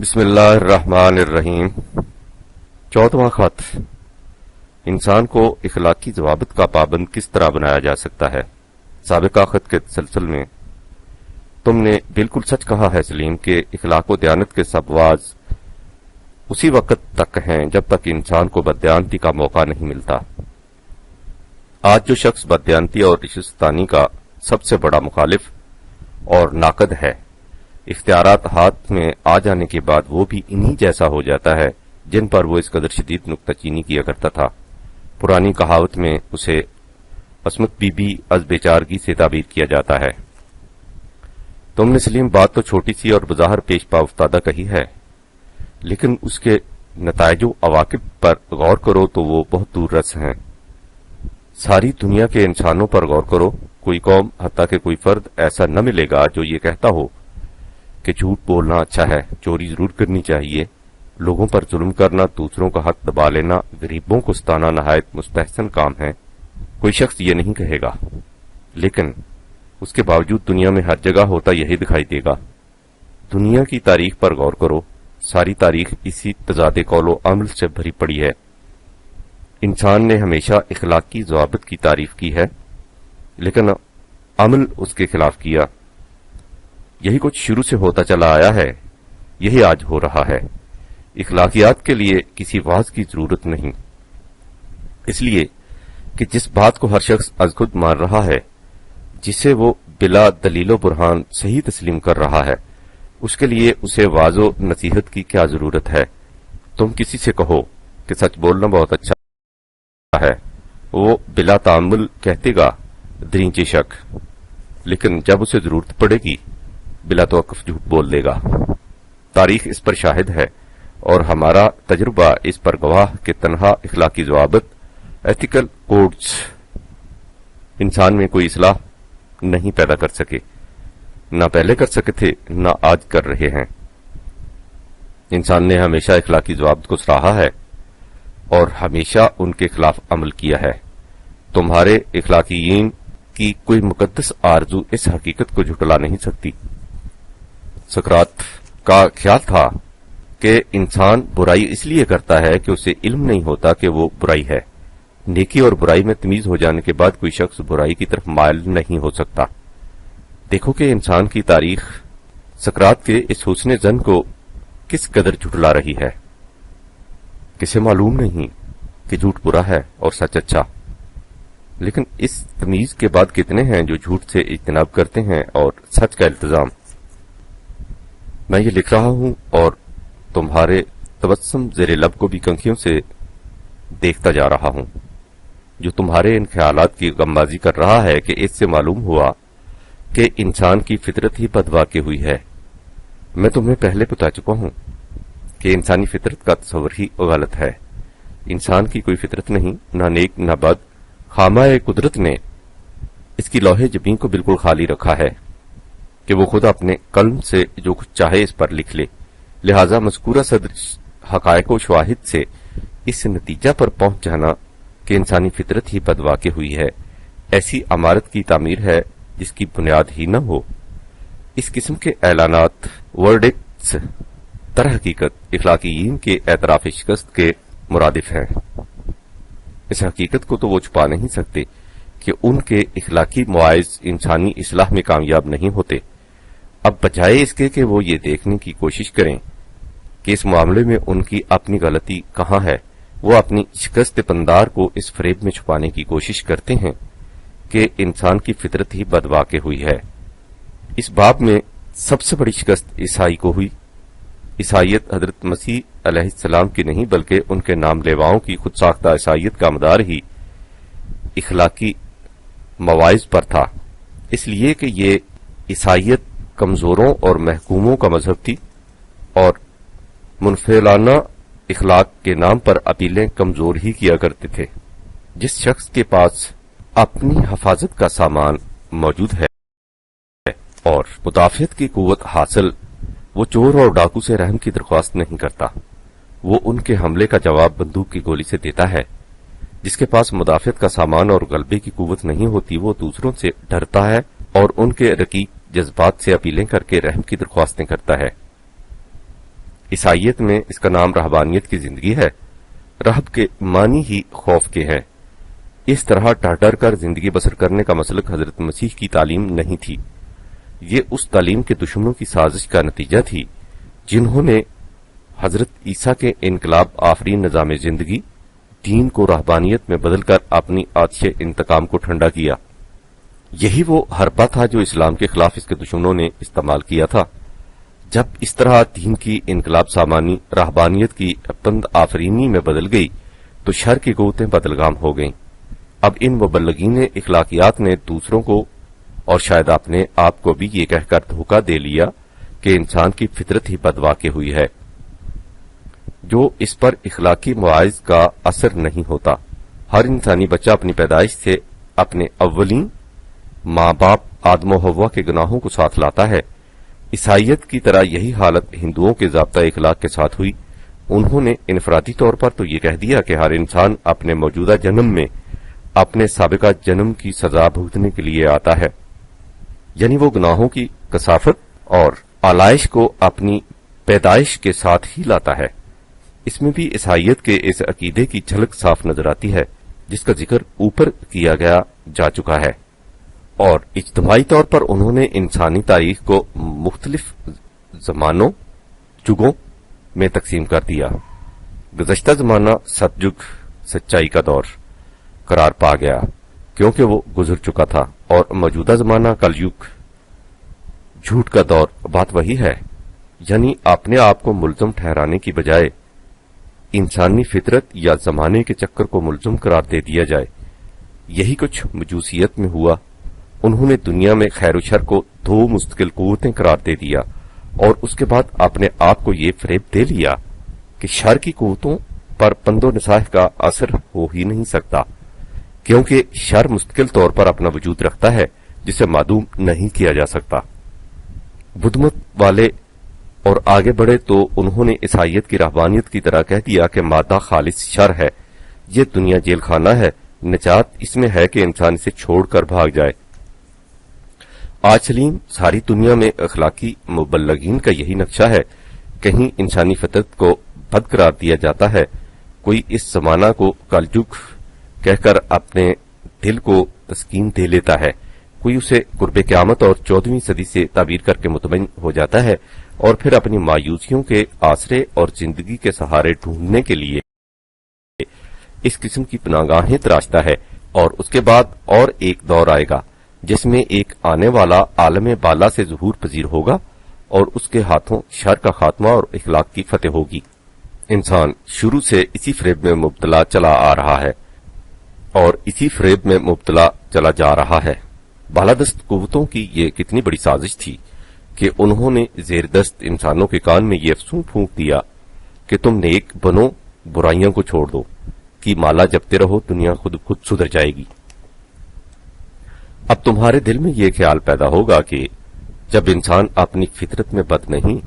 بسم اللہ الرحمن الرحیم۔ 14واں خط۔ انسان کو اخلاقی ضوابط کا پابند کس طرح بنایا جا سکتا ہے؟ سابقہ خط کے تسلسل میں تم نے بالکل سچ کہا ہے سلیم کہ اخلاق و دیانت کے سبواز اسی وقت تک ہیں جب تک انسان کو بددیانتی کا موقع نہیں ملتا۔ آج جو شخص بددیانتی اور رشوتستانی کا سب سے بڑا مخالف اور ناقد ہے، اختیارات ہاتھ میں آ جانے کے بعد وہ بھی انہی جیسا ہو جاتا ہے جن پر وہ اس قدر شدید نکتہ چینی کیا کرتا تھا۔ پرانی کہاوت میں اسے عصمت بی بی از بیچارگی سے تعبیر کیا جاتا ہے۔ تم نے سلیم بات تو چھوٹی سی اور بظاہر پیش پا افتادہ کہی ہے، لیکن اس کے نتائج و عواقب پر غور کرو تو وہ بہت دور رس ہیں۔ ساری دنیا کے انسانوں پر غور کرو، کوئی قوم حتیٰ کہ کوئی فرد ایسا نہ ملے گا جو یہ کہتا ہو کہ جھوٹ بولنا اچھا ہے، چوری ضرور کرنی چاہیے، لوگوں پر ظلم کرنا، دوسروں کا حق دبا لینا، غریبوں کو ستانا نہایت مستحسن کام ہے۔ کوئی شخص یہ نہیں کہے گا، لیکن اس کے باوجود دنیا میں ہر جگہ ہوتا یہی دکھائی دے گا۔ دنیا کی تاریخ پر غور کرو، ساری تاریخ اسی تضاد قول و عمل سے بھری پڑی ہے۔ انسان نے ہمیشہ اخلاقی ضوابط کی تعریف کی ہے، لیکن عمل اس کے خلاف کیا۔ یہی کچھ شروع سے ہوتا چلا آیا ہے، یہی آج ہو رہا ہے۔ اخلاقیات کے لیے کسی واعظ کی ضرورت نہیں، اس لیے کہ جس بات کو ہر شخص از خود مان رہا ہے، جسے وہ بلا دلیل و برہان صحیح تسلیم کر رہا ہے، اس کے لیے اسے واعظ و نصیحت کی کیا ضرورت ہے؟ تم کسی سے کہو کہ سچ بولنا بہت اچھا ہے، وہ بلا تعمل کہتے گا درینچے شک، لیکن جب اسے ضرورت پڑے گی بلا توقف جھوٹ بول دے گا۔ تاریخ اس پر شاہد ہے اور ہمارا تجربہ اس پر گواہ کہ تنہا اخلاقی ضوابط، ایتھیکل کوڈز انسان میں کوئی اصلاح نہیں پیدا کر سکے، نہ پہلے کر سکے تھے، نہ آج کر رہے ہیں۔ انسان نے ہمیشہ اخلاقی ضوابط کو سراہا ہے اور ہمیشہ ان کے خلاف عمل کیا ہے۔ تمہارے اخلاقیین کی کوئی مقدس آرزو اس حقیقت کو جھٹلا نہیں سکتی۔ سقراط کا خیال تھا کہ انسان برائی اس لیے کرتا ہے کہ اسے علم نہیں ہوتا کہ وہ برائی ہے۔ نیکی اور برائی میں تمیز ہو جانے کے بعد کوئی شخص برائی کی طرف مائل نہیں ہو سکتا۔ دیکھو کہ انسان کی تاریخ سقراط کے اس حسن ظن کو کس قدر جھٹلا رہی ہے۔ کسے معلوم نہیں کہ جھوٹ برا ہے اور سچ اچھا، لیکن اس تمیز کے بعد کتنے ہیں جو جھوٹ سے اجتناب کرتے ہیں اور سچ کا التزام۔ میں یہ لکھ رہا ہوں اور تمہارے تبسم زیر لب کو بھی کنکھیوں سے دیکھتا جا رہا ہوں، جو تمہارے ان خیالات کی غمبازی کر رہا ہے کہ اس سے معلوم ہوا کہ انسان کی فطرت ہی بدواقع ہوئی ہے۔ میں تمہیں پہلے بتا چکا ہوں کہ انسانی فطرت کا تصور ہی غلط ہے۔ انسان کی کوئی فطرت نہیں، نہ نیک نہ بد۔ خامہ قدرت نے اس کی لوح جبین کو بالکل خالی رکھا ہے کہ وہ خود اپنے قلم سے جو کچھ چاہے اس پر لکھ لے، لہذا مذکورہ صدر حقائق و شواہد سے اس نتیجہ پر پہنچ جانا کہ انسانی فطرت ہی بدواقع ہوئی ہے، ایسی عمارت کی تعمیر ہے جس کی بنیاد ہی نہ ہو۔ اس قسم کے اعلانات ورڈکٹس در حقیقت اخلاقیین کے اعتراف شکست کے مرادف ہیں۔ اس حقیقت کو تو وہ چھپا نہیں سکتے کہ ان کے اخلاقی مواعظ انسانی اصلاح میں کامیاب نہیں ہوتے۔ اب بجائے اس کے کہ وہ یہ دیکھنے کی کوشش کریں کہ اس معاملے میں ان کی اپنی غلطی کہاں ہے، وہ اپنی شکست پندار کو اس فریب میں چھپانے کی کوشش کرتے ہیں کہ انسان کی فطرت ہی بدواقع ہوئی ہے۔ اس باب میں سب سے بڑی شکست عیسائی کو ہوئی۔ عیسائیت حضرت مسیح علیہ السلام کی نہیں بلکہ ان کے نام لیواؤں کی خود ساختہ عیسائیت کا مدار ہی اخلاقی مواعظ پر تھا، اس لیے کہ یہ عیسائیت کمزوروں اور محکوموں کا مذہب تھی اور منفعلانہ اخلاق کے نام پر اپیلیں کمزور ہی کیا کرتے تھے۔ جس شخص کے پاس اپنی حفاظت کا سامان موجود ہے اور مدافعت کی قوت حاصل، وہ چور اور ڈاکو سے رحم کی درخواست نہیں کرتا، وہ ان کے حملے کا جواب بندوق کی گولی سے دیتا ہے۔ جس کے پاس مدافعت کا سامان اور غلبے کی قوت نہیں ہوتی، وہ دوسروں سے ڈرتا ہے اور ان کے رقیق جذبات سے اپیلیں کر کے رحم کی درخواستیں کرتا ہے۔ عیسائیت میں اس کا نام رہبانیت کی زندگی ہے۔ رہب کے معنی ہی خوف کے ہیں۔ اس طرح ڈر ڈر کر زندگی بسر کرنے کا مسلک حضرت مسیح کی تعلیم نہیں تھی، یہ اس تعلیم کے دشمنوں کی سازش کا نتیجہ تھی جنہوں نے حضرت عیسیٰ کے انقلاب آفرین نظام زندگی دین کو رہبانیت میں بدل کر اپنی آتش انتقام کو ٹھنڈا کیا۔ یہی وہ حربہ تھا جو اسلام کے خلاف اس کے دشمنوں نے استعمال کیا تھا۔ جب اس طرح دین کی انقلاب سامانی رہبانیت کی پند آفرینی میں بدل گئی تو شر کی قوتیں بدلگام ہو گئیں۔ اب ان مبلغین اخلاقیات نے دوسروں کو اور شاید اپنے آپ کو بھی یہ کہہ کر دھوکہ دے لیا کہ انسان کی فطرت ہی بدواقع ہوئی ہے، جو اس پر اخلاقی مواعظ کا اثر نہیں ہوتا۔ ہر انسانی بچہ اپنی پیدائش سے اپنے اولین ماں باپ آدم و حوا کے گناہوں کو ساتھ لاتا ہے۔ عیسائیت کی طرح یہی حالت ہندوؤں کے ضابطہ اخلاق کے ساتھ ہوئی۔ انہوں نے انفرادی طور پر تو یہ کہہ دیا کہ ہر انسان اپنے موجودہ جنم میں اپنے سابقہ جنم کی سزا بھگتنے کے لیے آتا ہے، یعنی وہ گناہوں کی کثافت اور آلائش کو اپنی پیدائش کے ساتھ ہی لاتا ہے۔ اس میں بھی عیسائیت کے اس عقیدے کی جھلک صاف نظر آتی ہے جس کا ذکر اوپر کیا گیا جا چکا ہے، اور اجتماعی طور پر انہوں نے انسانی تاریخ کو مختلف زمانوں جگوں میں تقسیم کر دیا۔ گزشتہ زمانہ ستجگ سچائی کا دور قرار پا گیا کیونکہ وہ گزر چکا تھا، اور موجودہ زمانہ کل یگ جھوٹ کا دور بات وہی ہے، یعنی اپنے آپ کو ملزم ٹھہرانے کی بجائے انسانی فطرت یا زمانے کے چکر کو ملزم قرار دے دیا جائے۔ یہی کچھ مجوسیت میں ہوا۔ انہوں نے دنیا میں خیر و شر کو دو مستقل قوتیں قرار دے دیا اور اس کے بعد اپنے آپ کو یہ فریب دے لیا کہ شر کی قوتوں پر پند و نصاح کا اثر ہو ہی نہیں سکتا، کیونکہ شر مستقل طور پر اپنا وجود رکھتا ہے جسے معدوم نہیں کیا جا سکتا۔ بدھ مت والے اور آگے بڑھے تو انہوں نے عیسائیت کی رہبانیت کی طرح کہہ دیا کہ مادہ خالص شر ہے، یہ دنیا جیل خانہ ہے، نجات اس میں ہے کہ انسان اسے چھوڑ کر بھاگ جائے۔ آج سلیم ساری دنیا میں اخلاقی مبلغین کا یہی نقشہ ہے، کہیں انسانی فطرت کو بد قرار دیا جاتا ہے، کوئی اس زمانہ کو کلجگ کہہ کر اپنے دل کو تسکین دے لیتا ہے، کوئی اسے قرب قیامت اور 14ویں صدی سے تعبیر کر کے مطمئن ہو جاتا ہے، اور پھر اپنی مایوسیوں کے آسرے اور زندگی کے سہارے ڈھونڈنے کے لیے اس قسم کی پناہگاہیں تراشتا ہے۔ اور اس کے بعد اور ایک دور آئے گا جس میں ایک آنے والا عالم بالا سے ظہور پذیر ہوگا اور اس کے ہاتھوں شر کا خاتمہ اور اخلاق کی فتح ہوگی۔ انسان شروع سے اسی فریب میں مبتلا چلا آ رہا ہے اور اسی فریب میں مبتلا چلا جا رہا ہے۔ بالادست قوتوں کی یہ کتنی بڑی سازش تھی کہ انہوں نے زیر دست انسانوں کے کان میں یہ افسون پھونک دیا کہ تم نیک بنو، برائیوں کو چھوڑ دو، کہ مالا جپتے رہو، دنیا خود سدھر جائے گی۔ اب تمہارے دل میں یہ خیال پیدا ہوگا کہ جب انسان اپنی فطرت میں بد نہیں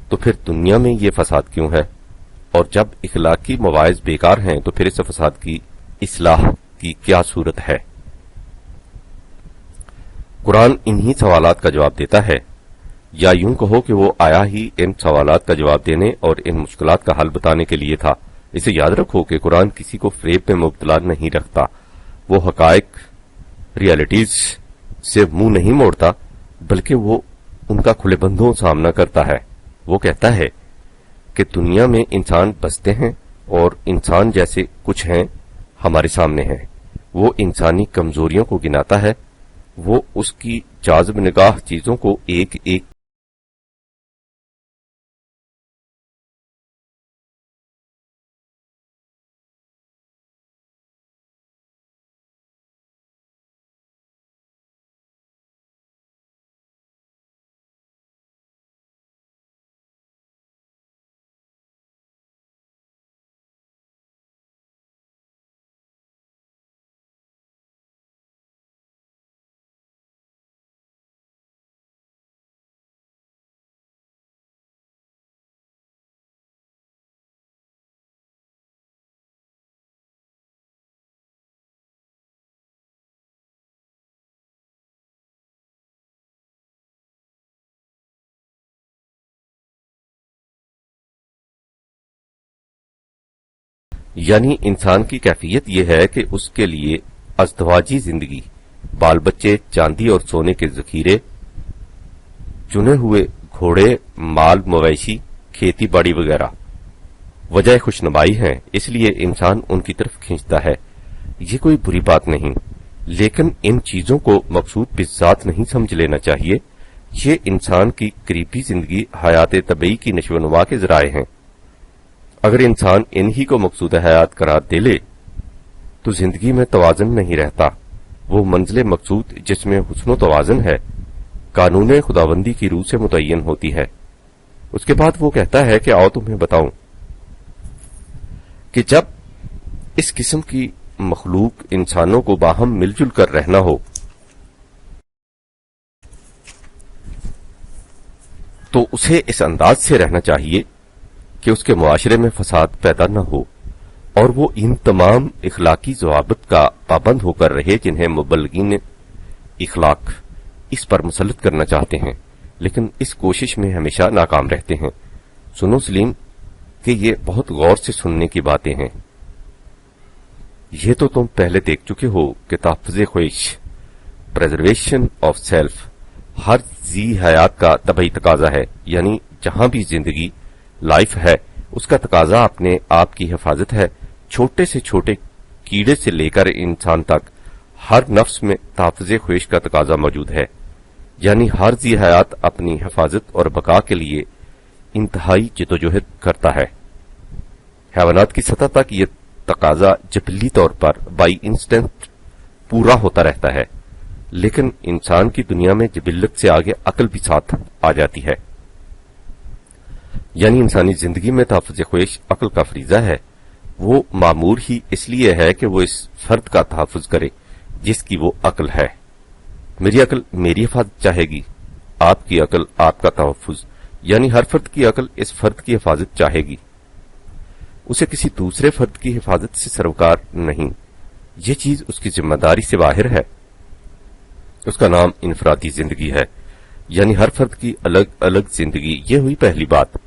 تو پھر دنیا میں یہ فساد کیوں ہے، اور جب اخلاقی مواعظ بیکار ہیں تو پھر اس فساد کی اصلاح کی کیا صورت ہے؟ قرآن انہی سوالات کا جواب دیتا ہے، یا یوں کہو کہ وہ آیا ہی ان سوالات کا جواب دینے اور ان مشکلات کا حل بتانے کے لیے تھا۔ اسے یاد رکھو کہ قرآن کسی کو فریب میں مبتلا نہیں رکھتا، وہ حقائق ریالٹیز سے منہ نہیں موڑتا، بلکہ وہ ان کا کھلے بندوں سامنا کرتا ہے۔ وہ کہتا ہے کہ دنیا میں انسان بستے ہیں اور انسان جیسے کچھ ہیں ہمارے سامنے ہیں۔ وہ انسانی کمزوریوں کو گناتا ہے، وہ اس کی جاذب نگاہ چیزوں کو ایک ایک یعنی انسان کی کیفیت یہ ہے کہ اس کے لیے ازدواجی زندگی، بال بچے، چاندی اور سونے کے ذخیرے، چنے ہوئے گھوڑے، مال مویشی، کھیتی باڑی وغیرہ وجہ خوشنمائی ہیں، اس لیے انسان ان کی طرف کھینچتا ہے۔ یہ کوئی بری بات نہیں، لیکن ان چیزوں کو مقصود بذات نہیں سمجھ لینا چاہیے۔ یہ انسان کی قریبی زندگی، حیات طبعی کی نشو و نما کے ذرائع ہیں۔ اگر انسان انہی کو مقصود حیات قرار دے لے تو زندگی میں توازن نہیں رہتا۔ وہ منزل مقصود جس میں حسن و توازن ہے، قانون خداوندی کی روح سے متعین ہوتی ہے۔ اس کے بعد وہ کہتا ہے کہ آؤ تمہیں بتاؤں کہ جب اس قسم کی مخلوق انسانوں کو باہم مل جل کر رہنا ہو تو اسے اس انداز سے رہنا چاہیے کہ اس کے معاشرے میں فساد پیدا نہ ہو، اور وہ ان تمام اخلاقی ضوابط کا پابند ہو کر رہے جنہیں مبلغین اخلاق اس پر مسلط کرنا چاہتے ہیں، لیکن اس کوشش میں ہمیشہ ناکام رہتے ہیں۔ سنو سلیم کہ یہ بہت غور سے سننے کی باتیں ہیں۔ یہ تو تم پہلے دیکھ چکے ہو کہ تحفظ خواہش، پریزرویشن آف سیلف، ہر ذی حیات کا طبعی تقاضا ہے، یعنی جہاں بھی زندگی لائف ہے اس کا تقاضا اپنے آپ کی حفاظت ہے۔ چھوٹے سے چھوٹے کیڑے سے لے کر انسان تک ہر نفس میں تحفظ خواہش کا تقاضا موجود ہے، یعنی ہر ذی حیات اپنی حفاظت اور بقا کے لیے انتہائی جدوجہد کرتا ہے۔ حیوانات کی سطح تک یہ تقاضا جبلی طور پر بائی انسٹنٹ پورا ہوتا رہتا ہے، لیکن انسان کی دنیا میں جبلت سے آگے عقل بھی ساتھ آ جاتی ہے۔ یعنی انسانی زندگی میں تحفظ خواہش عقل کا فریضہ ہے۔ وہ معمور ہی اس لیے ہے کہ وہ اس فرد کا تحفظ کرے جس کی وہ عقل ہے۔ میری عقل میری حفاظت چاہے گی، آپ کی عقل آپ کا تحفظ، یعنی ہر فرد کی عقل اس فرد کی حفاظت چاہے گی، اسے کسی دوسرے فرد کی حفاظت سے سروکار نہیں۔ یہ چیز اس کی ذمہ داری سے باہر ہے۔ اس کا نام انفرادی زندگی ہے، یعنی ہر فرد کی الگ الگ زندگی۔ یہ ہوئی پہلی بات۔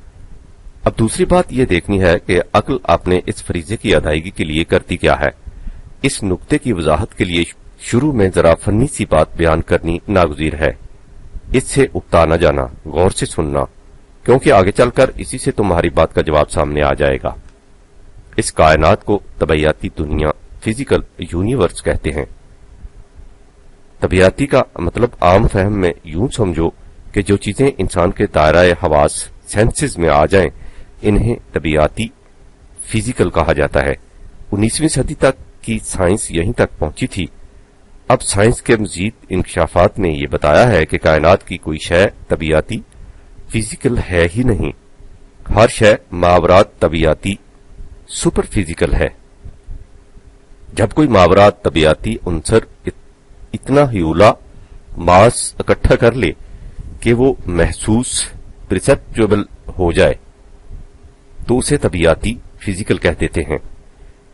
اب دوسری بات یہ دیکھنی ہے کہ عقل اپنے اس فریضے کی ادائیگی کے لیے کرتی کیا ہے۔ اس نقطے کی وضاحت کے لیے شروع میں ذرا فنی سی بات بیان کرنی ناگزیر ہے۔ اس سے اکتا نہ جانا، غور سے سننا، کیونکہ آگے چل کر اسی سے تمہاری بات کا جواب سامنے آ جائے گا۔ اس کائنات کو طبعیاتی دنیا، فزیکل یونیورس کہتے ہیں۔ طبعیاتی کا مطلب عام فہم میں یوں سمجھو کہ جو چیزیں انسان کے دائرہ حواس سینسز میں آ جائیں انہیں طبعیاتی فزیکل کہا جاتا ہے۔ 19ویں صدی تک کی سائنس یہیں تک پہنچی تھی۔ اب سائنس کے مزید انکشافات نے یہ بتایا ہے کہ کائنات کی کوئی شے طبعیاتی فزیکل ہے ہی نہیں، ہر شے ماورات طبعیاتی سپر فزیکل ہے۔ جب کوئی ماورات طبعیاتی عنصر اتنا ہیولا ماس اکٹھا کر لے کہ وہ محسوس پرسپچویبل ہو جائے تو اسے طبعیاتی فزیکل کہہ دیتے ہیں۔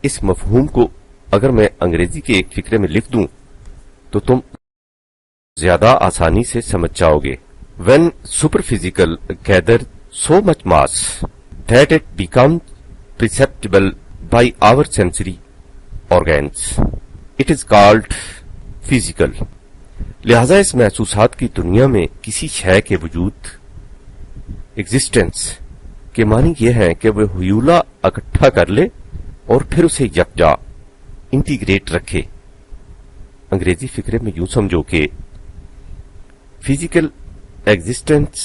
اس مفہوم کو اگر میں انگریزی کے ایک فقرے میں لکھ دوں تو تم زیادہ آسانی سے سمجھ جاؤ گے۔ When superphysical gather so much mass that it becomes perceptible by our sensory organs, it is called physical۔ لہذا اس محسوسات کی دنیا میں کسی شے کے وجود، ایگزسٹنس کے معنی یہ ہے کہ وہ ہیولا اکٹھا کر لے اور پھر اسے یکجا انٹیگریٹ رکھے۔ انگریزی فقرے میں یوں سمجھو کہ physical existence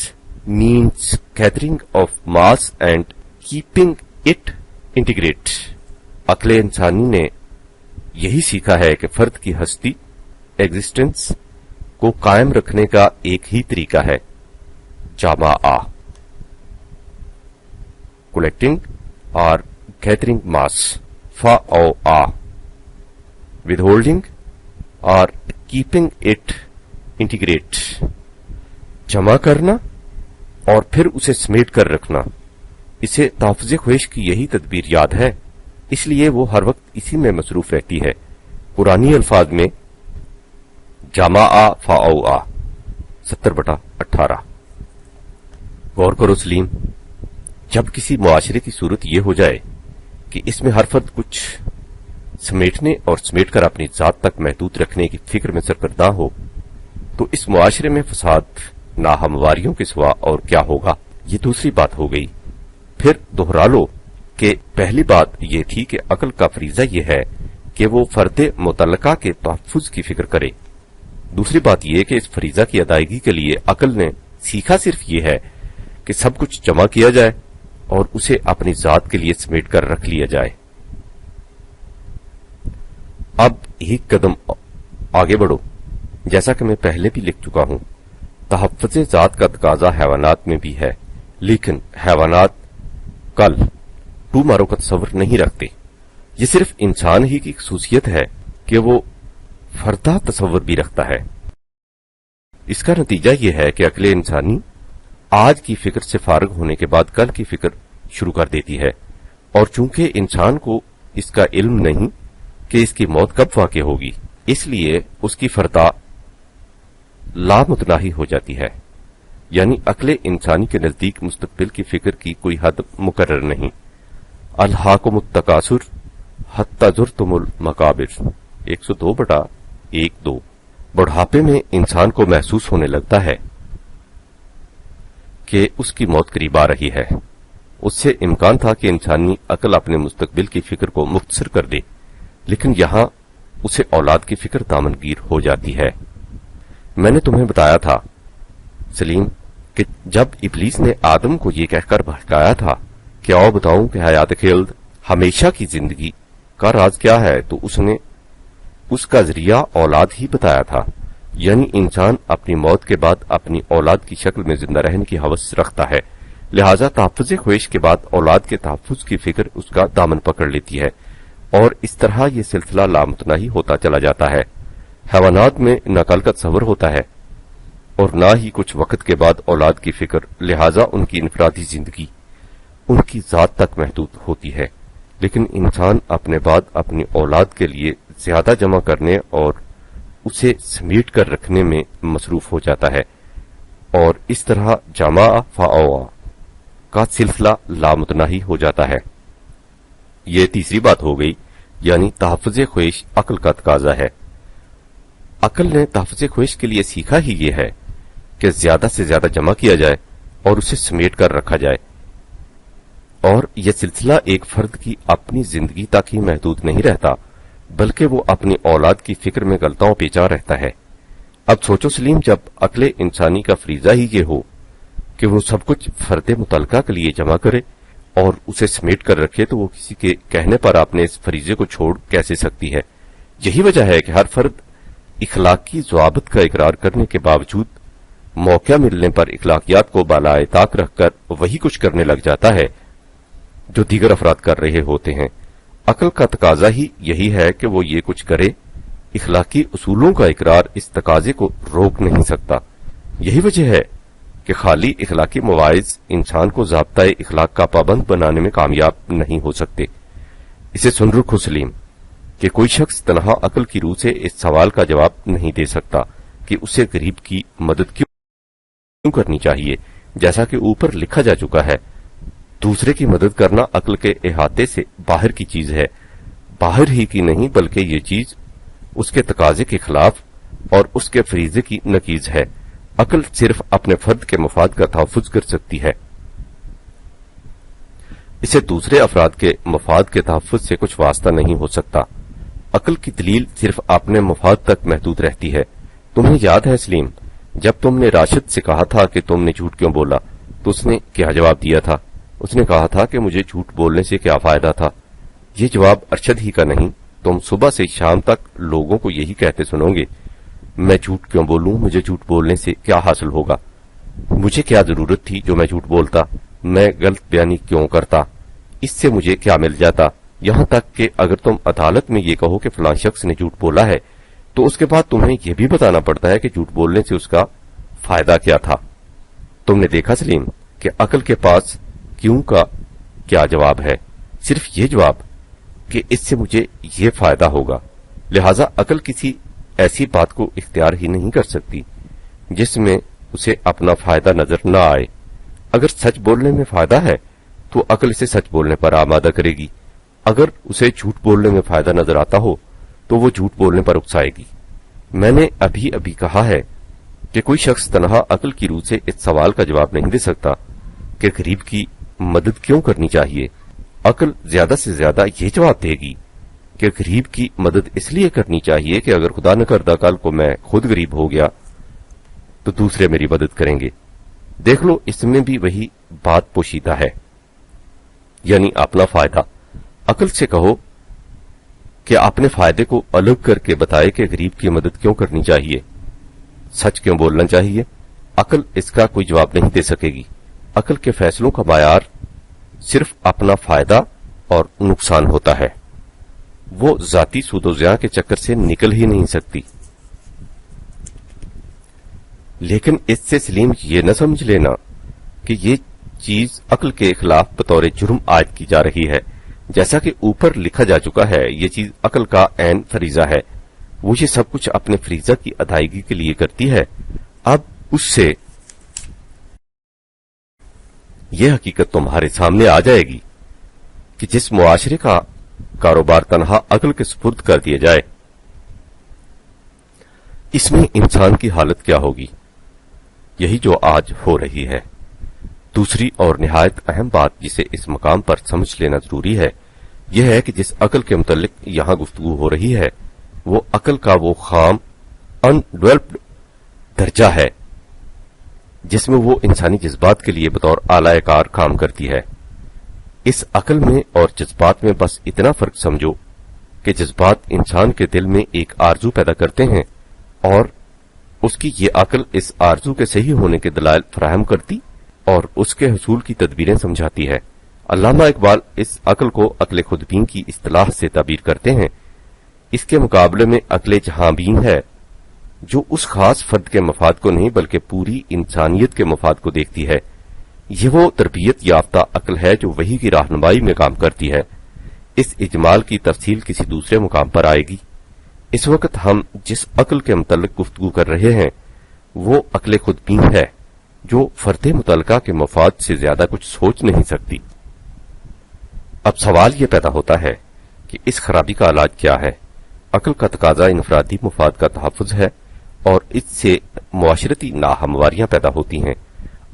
means gathering of mass and keeping it integrate۔ عقل انسانی نے یہی سیکھا ہے کہ فرد کی ہستی ایگزسٹنس کو قائم رکھنے کا ایک ہی طریقہ ہے، جامع کلیکٹنگ اور گیدرنگ ماس، فا او آ ود ہولڈنگ اور کیپنگ اٹ انٹیگریٹ، جمع کرنا اور پھر اسے سمیٹ کر رکھنا۔ اسے تحفظ خواہش کی یہی تدبیر یاد ہے، اس لیے وہ ہر وقت اسی میں مصروف رہتی ہے۔ قرآنی الفاظ میں جامع فا او آ 70/18۔ غور کرو سلیم، جب کسی معاشرے کی صورت یہ ہو جائے کہ اس میں ہر فرد کچھ سمیٹنے اور سمیٹ کر اپنی ذات تک محدود رکھنے کی فکر میں سرگرداں ہو تو اس معاشرے میں فساد ناہمواریوں کے سوا اور کیا ہوگا؟ یہ دوسری بات ہو گئی۔ پھر دوہرا لو کہ پہلی بات یہ تھی کہ عقل کا فریضہ یہ ہے کہ وہ فرد متعلقہ کے تحفظ کی فکر کرے۔ دوسری بات یہ کہ اس فریضہ کی ادائیگی کے لیے عقل نے سیکھا صرف یہ ہے کہ سب کچھ جمع کیا جائے اور اسے اپنی ذات کے لیے سمیٹ کر رکھ لیا جائے۔ اب ایک قدم آگے بڑھو۔ جیسا کہ میں پہلے بھی لکھ چکا ہوں، تحفظ ذات کا تقاضا حیوانات میں بھی ہے، لیکن حیوانات کل ٹومارو کا تصور نہیں رکھتے۔ یہ صرف انسان ہی کی خصوصیت ہے کہ وہ فردہ تصور بھی رکھتا ہے۔ اس کا نتیجہ یہ ہے کہ عقل انسانی آج کی فکر سے فارغ ہونے کے بعد کل کی فکر شروع کر دیتی ہے، اور چونکہ انسان کو اس کا علم نہیں کہ اس کی موت کب واقع ہوگی، اس لیے اس کی فردہ لامتناہی ہو جاتی ہے، یعنی عقل انسانی کے نزدیک مستقبل کی فکر کی کوئی حد مقرر نہیں۔ الہاکم التکاثر حتی زرتم المقابر 102/1-2۔ بڑھاپے میں انسان کو محسوس ہونے لگتا ہے کہ اس کی موت قریب آ رہی ہے۔ اس سے امکان تھا کہ انسانی عقل اپنے مستقبل کی فکر کو مختصر کر دے، لیکن یہاں اسے اولاد کی فکر دامنگیر ہو جاتی ہے۔ میں نے تمہیں بتایا تھا سلیم کہ جب ابلیس نے آدم کو یہ کہہ کر بہکایا تھا کہ آؤ بتاؤں کہ حیات خلد ہمیشہ کی زندگی کا راز کیا ہے، تو اس نے اس کا ذریعہ اولاد ہی بتایا تھا، یعنی انسان اپنی موت کے بعد اپنی اولاد کی شکل میں زندہ رہنے کی ہوس رکھتا ہے، لہذا تحفظ خواہش کے بعد اولاد کے تحفظ کی فکر اس کا دامن پکڑ لیتی ہے، اور اس طرح یہ سلسلہ لامتناہی ہوتا چلا جاتا ہے۔ حیوانات میں نہ کل کا تصور ہوتا ہے اور نہ ہی کچھ وقت کے بعد اولاد کی فکر، لہذا ان کی انفرادی زندگی ان کی ذات تک محدود ہوتی ہے، لیکن انسان اپنے بعد اپنی اولاد کے لیے زیادہ جمع کرنے اور اسے سمیٹ کر رکھنے میں مصروف ہو جاتا ہے، اور اس طرح جمع فاوا کا سلسلہ لامتناہی ہو جاتا ہے۔ یہ تیسری بات ہو گئی، یعنی تحفظ خواہش عقل کا تقاضا ہے۔ عقل نے تحفظ خواہش کے لیے سیکھا ہی یہ ہے کہ زیادہ سے زیادہ جمع کیا جائے اور اسے سمیٹ کر رکھا جائے، اور یہ سلسلہ ایک فرد کی اپنی زندگی تک ہی محدود نہیں رہتا، بلکہ وہ اپنی اولاد کی فکر میں غلطاؤں پیچا رہتا ہے۔ اب سوچو سلیم، جب عقل انسانی کا فریضہ ہی یہ ہو کہ وہ سب کچھ فرد متعلقہ کے لیے جمع کرے اور اسے سمیٹ کر رکھے، تو وہ کسی کے کہنے پر اپنے اس فریضے کو چھوڑ کیسے سکتی ہے؟ یہی وجہ ہے کہ ہر فرد اخلاقی ضوابط کا اقرار کرنے کے باوجود موقع ملنے پر اخلاقیات کو بالائے طاق رکھ کر وہی کچھ کرنے لگ جاتا ہے جو دیگر افراد کر رہے ہوتے ہیں۔ عقل کا تقاضا ہی یہی ہے کہ وہ یہ کچھ کرے۔ اخلاقی اصولوں کا اقرار اس تقاضے کو روک نہیں سکتا۔ یہی وجہ ہے کہ خالی اخلاقی مواعظ انسان کو ضابطۂ اخلاق کا پابند بنانے میں کامیاب نہیں ہو سکتے۔ اسے سن رکھو سلیم کہ کوئی شخص تنہا عقل کی روح سے اس سوال کا جواب نہیں دے سکتا کہ اسے غریب کی مدد کیوں کرنی چاہیے۔ جیسا کہ اوپر لکھا جا چکا ہے، دوسرے کی مدد کرنا عقل کے احاطے سے باہر کی چیز ہے، باہر ہی کی نہیں بلکہ یہ چیز اس کے تقاضے کے خلاف اور اس کے فریضے کی نقیض ہے۔ عقل صرف اپنے فرد کے مفاد کا تحفظ کر سکتی ہے، اسے دوسرے افراد کے مفاد کے تحفظ سے کچھ واسطہ نہیں ہو سکتا۔ عقل کی دلیل صرف اپنے مفاد تک محدود رہتی ہے۔ تمہیں یاد ہے سلیم، جب تم نے راشد سے کہا تھا کہ تم نے جھوٹ کیوں بولا، تو اس نے کیا جواب دیا تھا؟ اس نے کہا تھا کہ مجھے جھوٹ بولنے سے کیا فائدہ تھا۔ یہ جواب ارشد ہی کا نہیں، تم صبح سے شام تک لوگوں کو یہی کہتے سنو گے، میں جھوٹ کیوں بولوں، مجھے جھوٹ بولنے سے کیا حاصل ہوگا، مجھے کیا ضرورت تھی جو میں جھوٹ بولتا، میں غلط بیانی کیوں کرتا، اس سے مجھے کیا مل جاتا۔ یہاں تک کہ اگر تم عدالت میں یہ کہو کہ فلاں شخص نے جھوٹ بولا ہے، تو اس کے بعد تمہیں یہ بھی بتانا پڑتا ہے کہ جھوٹ بولنے سے اس کا فائدہ کیا تھا۔ تم نے دیکھا سلیم کہ عقل کے پاس کیوں کا کیا جواب ہے؟ صرف یہ جواب کہ اس سے مجھے یہ فائدہ ہوگا۔ لہذا عقل کسی ایسی بات کو اختیار ہی نہیں کر سکتی جس میں اسے اپنا فائدہ نظر نہ آئے۔ اگر سچ بولنے میں فائدہ ہے تو عقل اسے سچ بولنے پر آمادہ کرے گی، اگر اسے جھوٹ بولنے میں فائدہ نظر آتا ہو تو وہ جھوٹ بولنے پر اکسائے گی۔ میں نے ابھی ابھی کہا ہے کہ کوئی شخص تنہا عقل کی روح سے اس سوال کا جواب نہیں دے سکتا کہ غریب کی مدد کیوں کرنی چاہیے۔ عقل زیادہ سے زیادہ یہ جواب دے گی کہ غریب کی مدد اس لیے کرنی چاہیے کہ اگر خدا نہ کردہ کل کو میں خود غریب ہو گیا تو دوسرے میری مدد کریں گے۔ دیکھ لو، اس میں بھی وہی بات پوشیدہ ہے، یعنی اپنا فائدہ۔ عقل سے کہو کہ اپنے فائدے کو الگ کر کے بتائے کہ غریب کی مدد کیوں کرنی چاہیے، سچ کیوں بولنا چاہیے۔ عقل اس کا کوئی جواب نہیں دے سکے گی۔ عقل کے فیصلوں کا معیار صرف اپنا فائدہ اور نقصان ہوتا ہے، وہ ذاتی سود و زیاں کے چکر سے نکل ہی نہیں سکتی۔ لیکن اس سے سلیم یہ نہ سمجھ لینا کہ یہ چیز عقل کے خلاف بطور جرم عائد کی جا رہی ہے۔ جیسا کہ اوپر لکھا جا چکا ہے، یہ چیز عقل کا عین فریضہ ہے، وہ یہ سب کچھ اپنے فریضہ کی ادائیگی کے لیے کرتی ہے۔ اب اس سے یہ حقیقت تمہارے سامنے آ جائے گی کہ جس معاشرے کا کاروبار تنہا عقل کے سپرد کر دیا جائے، اس میں انسان کی حالت کیا ہوگی؟ یہی جو آج ہو رہی ہے۔ دوسری اور نہایت اہم بات جسے اس مقام پر سمجھ لینا ضروری ہے، یہ ہے کہ جس عقل کے متعلق یہاں گفتگو ہو رہی ہے، وہ عقل کا وہ خام ان ڈیولپڈ درجہ ہے جس میں وہ انسانی جذبات کے لیے بطور اعلی کار کام کرتی ہے۔ اس عقل میں اور جذبات میں بس اتنا فرق سمجھو کہ جذبات انسان کے دل میں ایک آرزو پیدا کرتے ہیں اور اس کی یہ عقل اس آرزو کے صحیح ہونے کے دلائل فراہم کرتی اور اس کے حصول کی تدبیریں سمجھاتی ہے۔ علامہ اقبال اس عقل کو عقل خودبین کی اصطلاح سے تعبیر کرتے ہیں۔ اس کے مقابلے میں عقل جہاں بین ہے، جو اس خاص فرد کے مفاد کو نہیں بلکہ پوری انسانیت کے مفاد کو دیکھتی ہے۔ یہ وہ تربیت یافتہ عقل ہے جو وحی کی رہنمائی میں کام کرتی ہے۔ اس اجمال کی تفصیل کسی دوسرے مقام پر آئے گی۔ اس وقت ہم جس عقل کے متعلق گفتگو کر رہے ہیں وہ عقل خودبین ہے، جو فرد متعلقہ کے مفاد سے زیادہ کچھ سوچ نہیں سکتی۔ اب سوال یہ پیدا ہوتا ہے کہ اس خرابی کا علاج کیا ہے؟ عقل کا تقاضا انفرادی مفاد کا تحفظ ہے اور اس سے معاشرتی ناہمواریاں پیدا ہوتی ہیں۔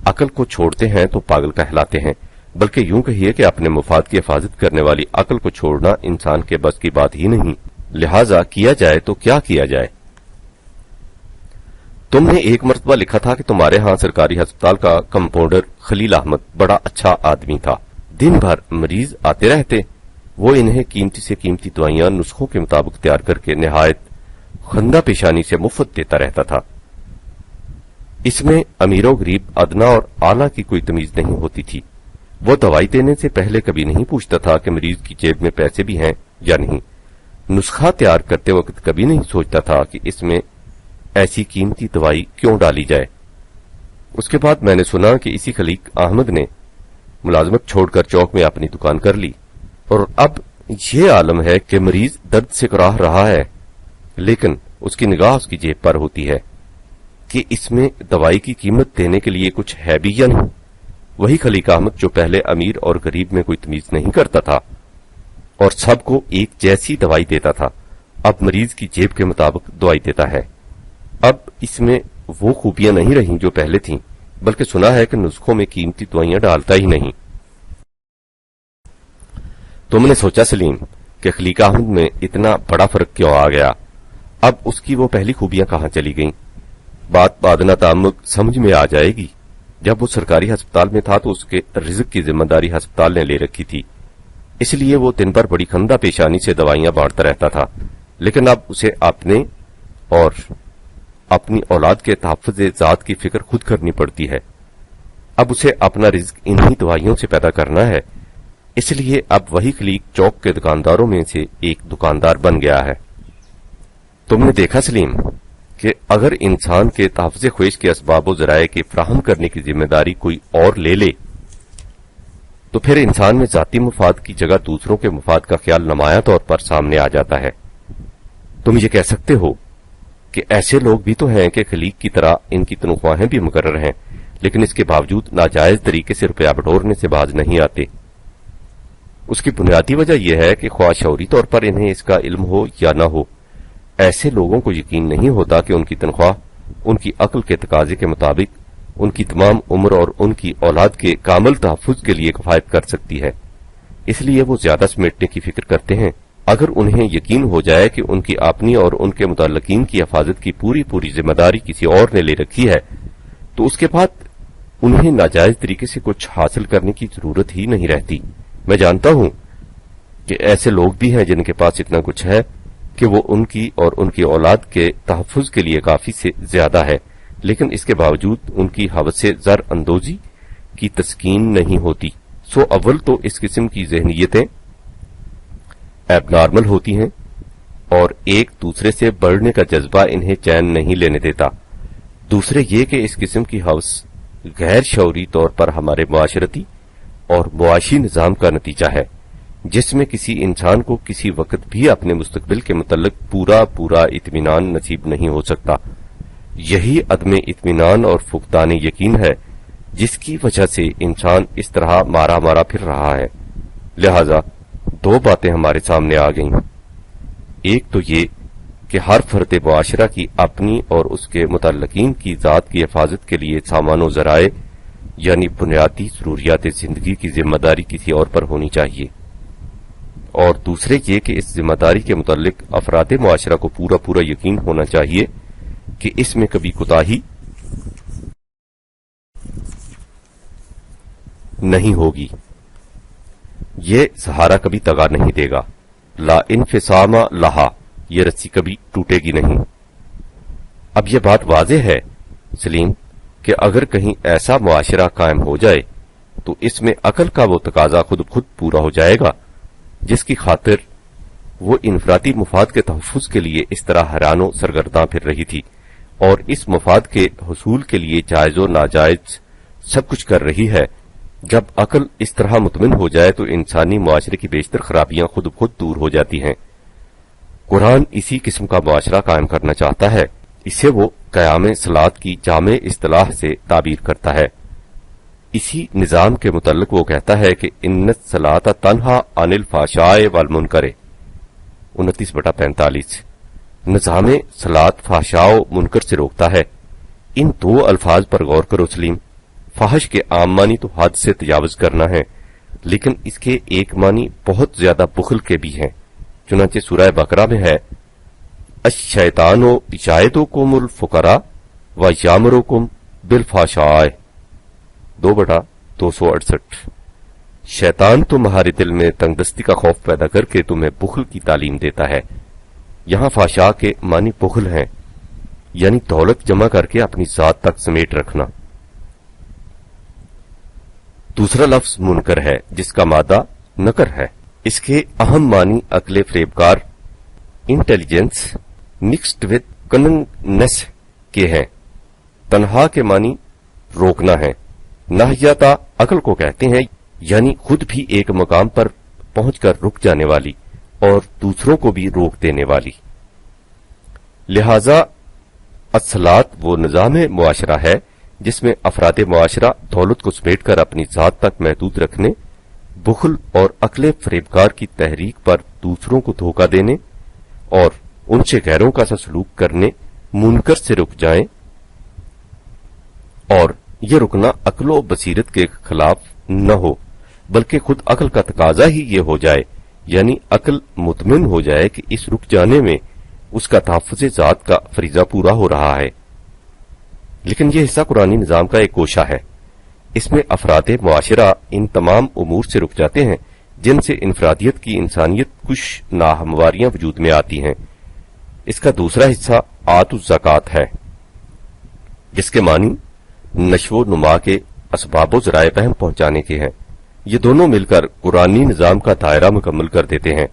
عقل کو چھوڑتے ہیں تو پاگل کہلاتے ہیں، بلکہ یوں کہیے کہ اپنے مفاد کی حفاظت کرنے والی عقل کو چھوڑنا انسان کے بس کی بات ہی نہیں۔ لہذا کیا جائے تو کیا کیا جائے؟ تم نے ایک مرتبہ لکھا تھا کہ تمہارے ہاں سرکاری ہسپتال کا کمپاؤنڈر خلیل احمد بڑا اچھا آدمی تھا، دن بھر مریض آتے رہتے، وہ انہیں قیمتی سے قیمتی دوائیاں نسخوں کے مطابق تیار کر کے نہایت خندہ پیشانی سے مفت دیتا رہتا تھا۔ اس میں امیر و غریب، ادنا اور اعلیٰ کی کوئی تمیز نہیں ہوتی تھی۔ وہ دوائی دینے سے پہلے کبھی نہیں پوچھتا تھا کہ مریض کی جیب میں پیسے بھی ہیں یا نہیں۔ نسخہ تیار کرتے وقت کبھی نہیں سوچتا تھا کہ اس میں ایسی قیمتی دوائی کیوں ڈالی جائے۔ اس کے بعد میں نے سنا کہ اسی خلیق احمد نے ملازمت چھوڑ کر چوک میں اپنی دکان کر لی اور اب یہ عالم ہے کہ مریض درد سے کراہ رہا ہے، لیکن اس کی نگاہ اس کی جیب پر ہوتی ہے کہ اس میں دوائی کی قیمت دینے کے لیے کچھ ہے بھی یا نہیں۔ وہی خلیق احمد جو پہلے امیر اور غریب میں کوئی تمیز نہیں کرتا تھا اور سب کو ایک جیسی دوائی دیتا تھا، اب مریض کی جیب کے مطابق دوائی دیتا ہے۔ اب اس میں وہ خوبیاں نہیں رہیں جو پہلے تھیں، بلکہ سنا ہے کہ نسخوں میں قیمتی دوائیاں ڈالتا ہی نہیں۔ تم نے سوچا سلیم کہ خلیق احمد میں اتنا بڑا فرق کیوں آ گیا؟ اب اس کی وہ پہلی خوبیاں کہاں چلی گئیں؟ بات بادنا تعمق سمجھ میں آ جائے گی۔ جب وہ سرکاری ہسپتال میں تھا تو اس کے رزق کی ذمہ داری ہسپتال نے لے رکھی تھی، اس لیے وہ دن بھر بڑی خندہ پیشانی سے دوائیاں بانٹتا رہتا تھا، لیکن اب اسے اپنے اور اپنی اولاد کے تحفظ ذات کی فکر خود کرنی پڑتی ہے۔ اب اسے اپنا رزق انہی دوائیوں سے پیدا کرنا ہے، اس لیے اب وہی خلیق چوک کے دکانداروں میں سے ایک دکاندار بن گیا ہے۔ تم نے دیکھا سلیم کہ اگر انسان کے تحفظ خویش کے اسباب و ذرائع کی فراہم کرنے کی ذمہ داری کوئی اور لے لے تو پھر انسان میں ذاتی مفاد کی جگہ دوسروں کے مفاد کا خیال نمایاں طور پر سامنے آ جاتا ہے۔ تم یہ کہہ سکتے ہو کہ ایسے لوگ بھی تو ہیں کہ خلیق کی طرح ان کی تنخواہیں بھی مقرر ہیں، لیکن اس کے باوجود ناجائز طریقے سے روپیہ بٹورنے سے باز نہیں آتے۔ اس کی بنیادی وجہ یہ ہے کہ خواہ شعوری طور پر انہیں اس کا علم ہو یا نہ ہو، ایسے لوگوں کو یقین نہیں ہوتا کہ ان کی تنخواہ ان کی عقل کے تقاضے کے مطابق ان کی تمام عمر اور ان کی اولاد کے کامل تحفظ کے لیے کفایت کر سکتی ہے، اس لیے وہ زیادہ سمیٹنے کی فکر کرتے ہیں۔ اگر انہیں یقین ہو جائے کہ ان کی اپنی اور ان کے متعلقین کی حفاظت کی پوری ذمہ داری کسی اور نے لے رکھی ہے تو اس کے بعد انہیں ناجائز طریقے سے کچھ حاصل کرنے کی ضرورت ہی نہیں رہتی۔ میں جانتا ہوں کہ ایسے لوگ بھی ہیں جن کے پاس اتنا کچھ ہے کہ وہ ان کی اور ان کی اولاد کے تحفظ کے لیے کافی سے زیادہ ہے، لیکن اس کے باوجود ان کی حوث زر اندوزی کی تسکین نہیں ہوتی۔ سو اول تو اس قسم کی ذہنیتیں ایب نارمل ہوتی ہیں اور ایک دوسرے سے بڑھنے کا جذبہ انہیں چین نہیں لینے دیتا۔ دوسرے یہ کہ اس قسم کی حوث غیر شعوری طور پر ہمارے معاشرتی اور معاشی نظام کا نتیجہ ہے، جس میں کسی انسان کو کسی وقت بھی اپنے مستقبل کے متعلق پورا اطمینان نصیب نہیں ہو سکتا۔ یہی عدم اطمینان اور فقدان یقین ہے جس کی وجہ سے انسان اس طرح مارا پھر رہا ہے۔ لہذا دو باتیں ہمارے سامنے آ گئیں، ایک تو یہ کہ ہر فرد معاشرہ کی اپنی اور اس کے متعلقین کی ذات کی حفاظت کے لیے سامان و ذرائع یعنی بنیادی ضروریات زندگی کی ذمہ داری کسی اور پر ہونی چاہیے، اور دوسرے یہ کہ اس ذمہ داری کے متعلق افراد معاشرہ کو پورا یقین ہونا چاہیے کہ اس میں کبھی کوتاہی نہیں ہوگی، یہ سہارا کبھی دگا نہیں دے گا، لا انفصام لہا، یہ رسی کبھی ٹوٹے گی نہیں۔ اب یہ بات واضح ہے سلیم کہ اگر کہیں ایسا معاشرہ قائم ہو جائے تو اس میں عقل کا وہ تقاضا خود پورا ہو جائے گا جس کی خاطر وہ انفرادی مفاد کے تحفظ کے لیے اس طرح حیران و سرگرداں پھر رہی تھی، اور اس مفاد کے حصول کے لیے جائز و ناجائز سب کچھ کر رہی ہے۔ جب عقل اس طرح مطمئن ہو جائے تو انسانی معاشرے کی بیشتر خرابیاں خود دور ہو جاتی ہیں۔ قرآن اسی قسم کا معاشرہ قائم کرنا چاہتا ہے، اسے وہ قیام صلاۃ کی جامع اصطلاح سے تعبیر کرتا ہے۔ اسی نظام کے متعلق وہ کہتا ہے کہ ان الصلاۃ تنہی عن الفحشاء والمنکر، 29/45۔ نظام صلاۃ فحشاء و منکر سے روکتا ہے۔ ان دو الفاظ پر غور کرو سلیم۔ فحش کے عام معنی تو حد سے تجاوز کرنا ہے، لیکن اس کے ایک معنی بہت زیادہ بخل کے بھی ہیں، چنانچہ سورہ بقرہ میں ہے الشیطان یعدکم الفقر ویامرکم بالفحشاء، 2/268۔ شیطان تمہارے دل میں تنگ دستی کا خوف پیدا کر کے تمہیں بخل کی تعلیم دیتا ہے۔ یہاں فحشاء کے معنی بخل ہیں، یعنی دولت جمع کر کے اپنی ذات تک سمیٹ رکھنا۔ دوسرا لفظ منکر ہے جس کا مادہ نکر ہے۔ اس کے اہم معنی عقل فریبکار، انٹیلیجنس مکسڈ ود کننگنس کے ہیں۔ تنہا کے معنی روکنا ہے، ناہیتا عقل کو کہتے ہیں، یعنی خود بھی ایک مقام پر پہنچ کر رک جانے والی اور دوسروں کو بھی روک دینے والی۔ لہذا الصلاۃ وہ نظام معاشرہ ہے جس میں افراد معاشرہ دولت کو سمیٹ کر اپنی ذات تک محدود رکھنے، بخل اور عقل فریبکار کی تحریک پر دوسروں کو دھوکہ دینے اور ان سے غیروں کا سا سلوک کرنے منکر سے رک جائیں، اور یہ رکنا عقل و بصیرت کے خلاف نہ ہو بلکہ خود عقل کا تقاضا ہی یہ ہو جائے، یعنی عقل مطمئن ہو جائے کہ اس رک جانے میں اس کا تحفظ ذات کا فریضہ پورا ہو رہا ہے۔ لیکن یہ حصہ قرآنی نظام کا ایک گوشہ ہے، اس میں افراد معاشرہ ان تمام امور سے رک جاتے ہیں جن سے انفرادیت کی انسانیت کچھ ناہمواریاں وجود میں آتی ہیں۔ اس کا دوسرا حصہ آت الزکوٰۃ ہے، جس کے معنی نشو و نما کے اسباب و ذرائع فہم پہنچانے کے ہیں۔ یہ دونوں مل کر قرآنی نظام کا دائرہ مکمل کر دیتے ہیں۔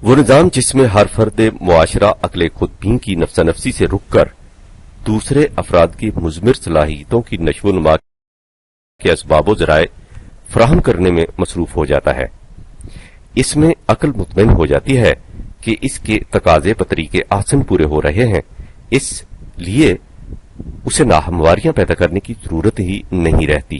وہ نظام جس میں ہر فرد معاشرہ عقل خود بین کی نفسا نفسی سے رک کر دوسرے افراد کی مضمر صلاحیتوں کی نشو و نما کے اسباب و ذرائع فراہم کرنے میں مصروف ہو جاتا ہے۔ اس میں عقل مطمئن ہو جاتی ہے کہ اس کے تقاضے بطریق احسن پورے ہو رہے ہیں، اس لیے اسے ناہمواریاں پیدا کرنے کی ضرورت ہی نہیں رہتی۔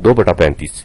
2/35,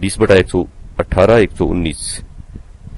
20/118 119।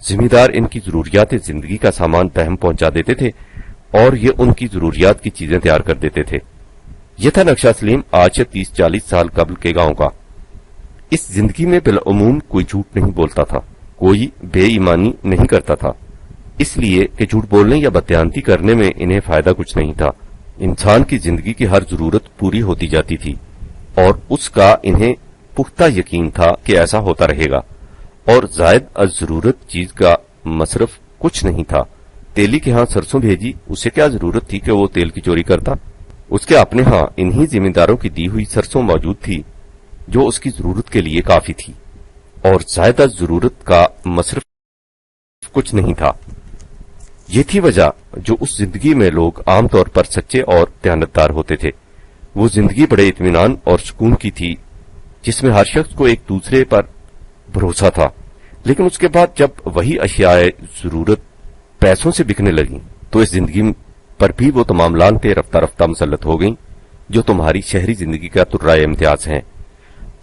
زمیندار ان کی ضروریات زندگی کا سامان بہم پہنچا دیتے تھے اور یہ ان کی ضروریات کی چیزیں تیار کر دیتے تھے۔ یہ تھا نقشہ سلیم آج سے 30-40 سال قبل کے گاؤں کا۔ اس زندگی میں بالعموم کوئی جھوٹ نہیں بولتا تھا، کوئی بے ایمانی نہیں کرتا تھا، اس لیے کہ جھوٹ بولنے یا بددیانتی کرنے میں انہیں فائدہ کچھ نہیں تھا۔ انسان کی زندگی کی ہر ضرورت پوری ہوتی جاتی تھی اور اس کا انہیں پختہ یقین تھا کہ ایسا ہوتا رہے گا، اور زائد از ضرورت چیز کا مصرف کچھ نہیں تھا۔ تیلی کے ہاں سرسوں بھیجی، اسے کیا ضرورت تھی کہ وہ تیل کی چوری کرتا؟ اس کے اپنے ہاں انہی زمینداروں کی دی ہوئی سرسوں موجود تھی جو اس کی ضرورت کے لیے کافی تھی، اور زائد از ضرورت کا مصرف کچھ نہیں تھا۔ یہ تھی وجہ جو اس زندگی میں لوگ عام طور پر سچے اور دیانتدار ہوتے تھے۔ وہ زندگی بڑے اطمینان اور سکون کی تھی جس میں ہر شخص کو ایک دوسرے پر بھروسہ تھا۔ لیکن اس کے بعد جب وہی اشیاء ضرورت پیسوں سے بکنے لگیں تو اس زندگی پر بھی وہ تمام لعنتیں رفتہ رفتہ مسلط ہو گئیں جو تمہاری شہری زندگی کا ترائے امتیاز ہیں۔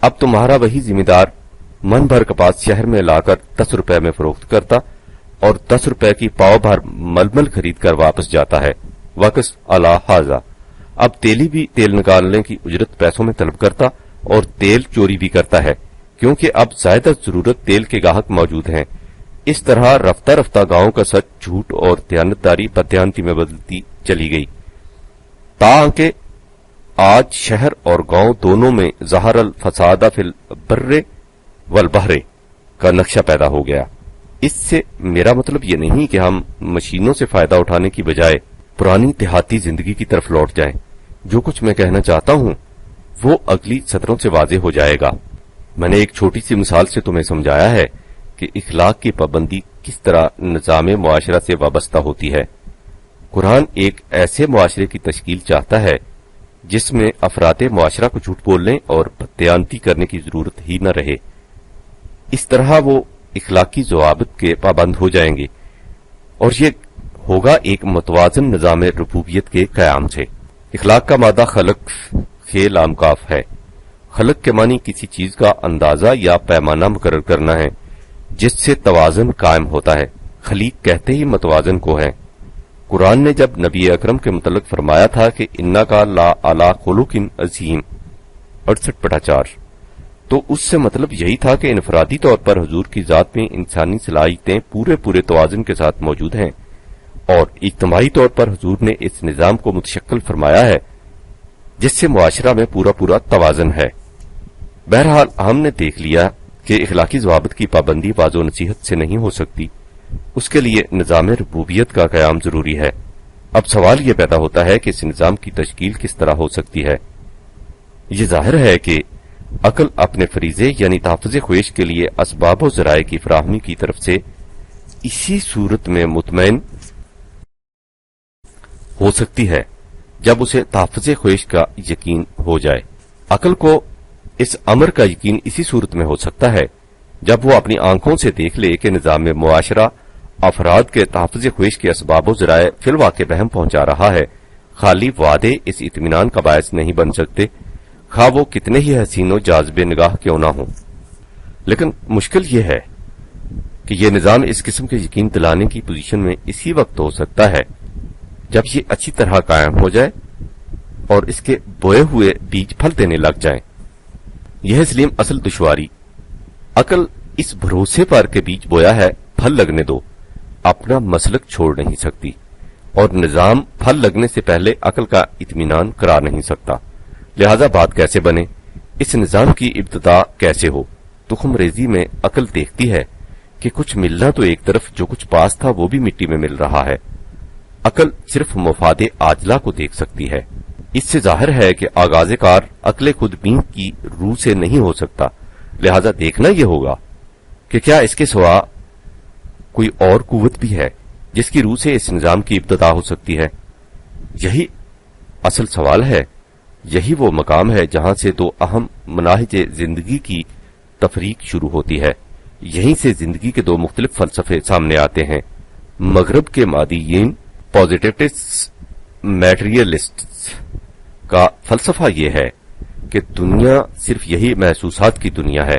اب تمہارا وہی زمیندار من بھر کپاس شہر میں لا کر 10 روپے میں فروخت کرتا اور 10 روپے کی پاؤ بھر ململ خرید کر واپس جاتا ہے۔ وقس علی حاضہ، اب تیلی بھی تیل نکالنے کی اجرت پیسوں میں طلب کرتا اور تیل چوری بھی کرتا ہے، کیونکہ اب زائد ضرورت تیل کے گاہک موجود ہیں۔ اس طرح رفتہ رفتہ گاؤں کا سچ جھوٹ اور دیانتداری بددیانتی میں بدلتی چلی گئی، تاکہ آج شہر اور گاؤں دونوں میں ظہر الفساد فی البر والبحر کا نقشہ پیدا ہو گیا۔ اس سے میرا مطلب یہ نہیں کہ ہم مشینوں سے فائدہ اٹھانے کی بجائے پرانی دیہاتی زندگی کی طرف لوٹ جائیں۔ جو کچھ میں کہنا چاہتا ہوں وہ اگلی سطروں سے واضح ہو جائے گا۔ میں نے ایک چھوٹی سی مثال سے تمہیں سمجھایا ہے کہ اخلاق کی پابندی کس طرح نظام معاشرہ سے وابستہ ہوتی ہے۔ قرآن ایک ایسے معاشرے کی تشکیل چاہتا ہے جس میں افراد معاشرہ کو جھوٹ بولنے اور بددیانتی کرنے کی ضرورت ہی نہ رہے۔ اس طرح وہ اخلاقی ضوابط کے پابند ہو جائیں گے، اور یہ ہوگا ایک متوازن نظام ربوبیت کے قیام سے۔ اخلاق کا مادہ خلق کے لام کاف ہے۔ خلق کے معنی کسی چیز کا اندازہ یا پیمانہ مقرر کرنا ہے جس سے توازن قائم ہوتا ہے۔ خلیق کہتے ہی متوازن کو ہے۔ قرآن نے جب نبی اکرم کے متعلق فرمایا تھا کہ انکا لا علی خلق عظیم 68/4، تو اس سے مطلب یہی تھا کہ انفرادی طور پر حضور کی ذات میں انسانی صلاحیتیں پورے توازن کے ساتھ موجود ہیں، اور اجتماعی طور پر حضور نے اس نظام کو متشکل فرمایا ہے جس سے معاشرہ میں پورا توازن ہے۔ بہرحال ہم نے دیکھ لیا کہ اخلاقی ضوابط کی پابندی واضح و نصیحت سے نہیں ہو سکتی، اس کے لیے نظام ربوبیت کا قیام ضروری ہے۔ اب سوال یہ پیدا ہوتا ہے کہ اس نظام کی تشکیل کس طرح ہو سکتی ہے۔ یہ ظاہر ہے کہ عقل اپنے فریضے یعنی تحفظ خواہش کے لیے اسباب و ذرائع کی فراہمی کی طرف سے اسی صورت میں مطمئن ہو سکتی ہے جب اسے تحفظ خواہش کا یقین ہو جائے۔ عقل کو اس امر کا یقین اسی صورت میں ہو سکتا ہے جب وہ اپنی آنکھوں سے دیکھ لے کہ نظام معاشرہ افراد کے تحفظ خواہش کے اسباب و ذرائع فی الواقع بہم پہنچا رہا ہے۔ خالی وعدے اس اطمینان کا باعث نہیں بن سکتے، خواہ وہ کتنے ہی حسین و جاذب نگاہ کیوں نہ ہوں۔ لیکن مشکل یہ ہے کہ یہ نظام اس قسم کے یقین دلانے کی پوزیشن میں اسی وقت ہو سکتا ہے جب یہ اچھی طرح قائم ہو جائے اور اس کے بوئے ہوئے بیج پھل دینے لگ جائیں۔ یہ سلیم اصل دشواری۔ عقل اس بھروسے پر کہ بیج بویا ہے، پھل لگنے دو، اپنا مسلک چھوڑ نہیں سکتی، اور نظام پھل لگنے سے پہلے عقل کا اطمینان کرا نہیں سکتا۔ لہذا بات کیسے بنے، اس نظام کی ابتدا کیسے ہو؟ تخم ریزی میں عقل دیکھتی ہے کہ کچھ ملنا تو ایک طرف، جو کچھ پاس تھا وہ بھی مٹی میں مل رہا ہے۔ عقل صرف مفاد عاجلہ کو دیکھ سکتی ہے۔ اس سے ظاہر ہے کہ آغاز کار عقل خود بین کی روح سے نہیں ہو سکتا، لہذا دیکھنا یہ ہوگا کہ کیا اس کے سوا کوئی اور قوت بھی ہے جس کی روح سے اس نظام کی ابتدا ہو سکتی ہے۔ یہی اصل سوال ہے، یہی وہ مقام ہے جہاں سے دو اہم مناہج زندگی کی تفریق شروع ہوتی ہے۔ یہیں سے زندگی کے دو مختلف فلسفے سامنے آتے ہیں۔ مغرب کے مادیین پازیٹیوسٹ میٹریلسٹس کا فلسفہ یہ ہے کہ دنیا صرف یہی محسوسات کی دنیا ہے،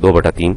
2/3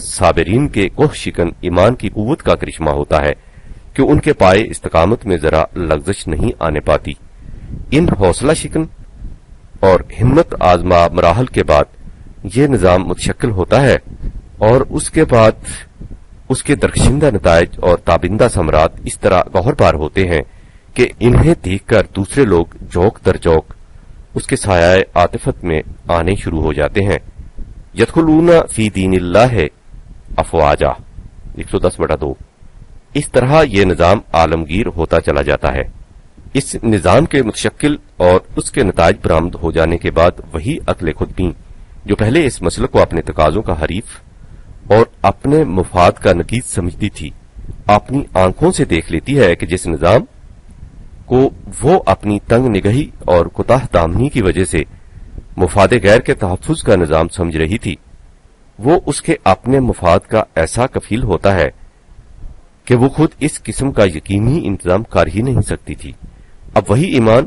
صابرین کے کوہ شکن ایمان کی قوت کا کرشمہ ہوتا ہے کہ ان کے پائے استقامت میں ذرا لغزش نہیں آنے پاتی۔ ان حوصلہ شکن اور ہمت آزما مراحل کے بعد یہ نظام متشکل ہوتا ہے اور اس کے بعد اس کے درخشندہ نتائج اور تابندہ ثمرات اس طرح گوہر پار ہوتے ہیں کہ انہیں دیکھ کر دوسرے لوگ جوک در جوک اس کے سایہ عاطفت میں آنے شروع ہو جاتے ہیں۔ یدخلون فی دین اللہ افواجا 110/2۔ اس طرح یہ نظام عالمگیر ہوتا چلا جاتا ہے۔ اس نظام کے متشکل اور اس کے نتائج برآمد ہو جانے کے بعد وہی عقل خود بین جو پہلے اس مسلک کو اپنے تقاضوں کا حریف اور اپنے مفاد کا نقیض سمجھتی تھی، اپنی آنکھوں سے دیکھ لیتی ہے کہ جس نظام کو وہ اپنی تنگ نگہی اور کوتاہ دامنی کی وجہ سے مفاد غیر کے تحفظ کا نظام سمجھ رہی تھی، وہ اس کے اپنے مفاد کا ایسا کفیل ہوتا ہے کہ وہ خود اس قسم کا یقینی انتظام کر ہی نہیں سکتی تھی۔ اب وہی ایمان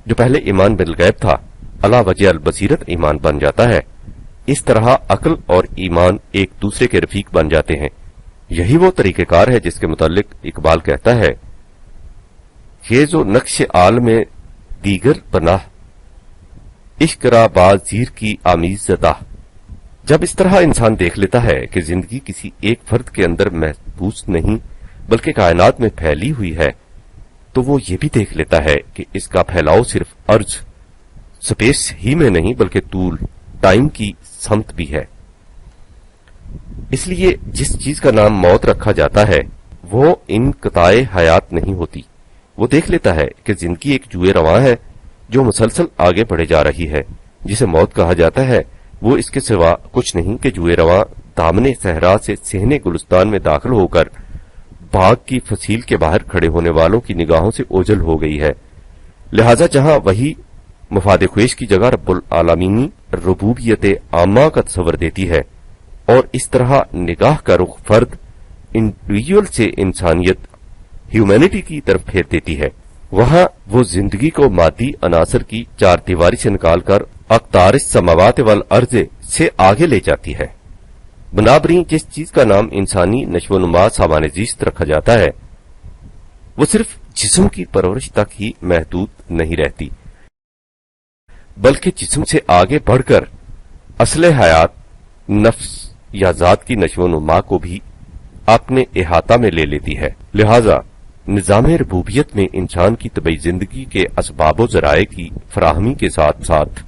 جو پہلے ایمان بالغیب تھا علی وجہ البصیرت ایمان بن جاتا ہے۔ اس طرح عقل اور ایمان ایک دوسرے کے رفیق بن جاتے ہیں۔ یہی وہ طریقہ کار ہے جس کے متعلق اقبال کہتا ہے، خیز و نقش عالم دیگر پناہ، عشق را باز زیر کی آمیز زدہ۔ جب اس طرح انسان دیکھ لیتا ہے کہ زندگی کسی ایک فرد کے اندر محبوس نہیں بلکہ کائنات میں پھیلی ہوئی ہے، تو وہ یہ بھی دیکھ لیتا ہے کہ اس کا پھیلاؤ صرف عرض سپیس ہی میں نہیں بلکہ طول ٹائم کی سمت بھی ہے۔ اس لیے جس چیز کا نام موت رکھا جاتا ہے وہ انقطاع حیات نہیں ہوتی۔ وہ دیکھ لیتا ہے کہ زندگی ایک جوئے رواں ہے جو مسلسل آگے بڑھے جا رہی ہے۔ جسے موت کہا جاتا ہے وہ اس کے سوا کچھ نہیں کہ جوئے رواں دامنے صحرا سے صحنے گلستان میں داخل ہو کر باغ کی فصیل کے باہر کھڑے ہونے والوں کی نگاہوں سے اوجھل ہو گئی ہے۔ لہذا جہاں وہی مفاد خویش کی جگہ رب العالمینی ربوبیت عامہ کا تصور دیتی ہے اور اس طرح نگاہ کا رخ فرد انڈیویجول سے انسانیت ہیومینٹی کی طرف پھیر دیتی ہے، وہاں وہ زندگی کو مادی عناصر کی چار دیواری سے نکال کر اقطار السماوات والارض سے آگے لے جاتی ہے۔ بنابراین جس چیز کا نام انسانی نشو و نما سامان زیست رکھا جاتا ہے وہ صرف جسم کی پرورش تک ہی محدود نہیں رہتی بلکہ جسم سے آگے بڑھ کر اصل حیات نفس یا ذات کی نشو و نما کو بھی اپنے احاطہ میں لے لیتی ہے۔ لہذا نظام ربوبیت میں انسان کی طبعی زندگی کے اسباب و ذرائع کی فراہمی کے ساتھ ساتھ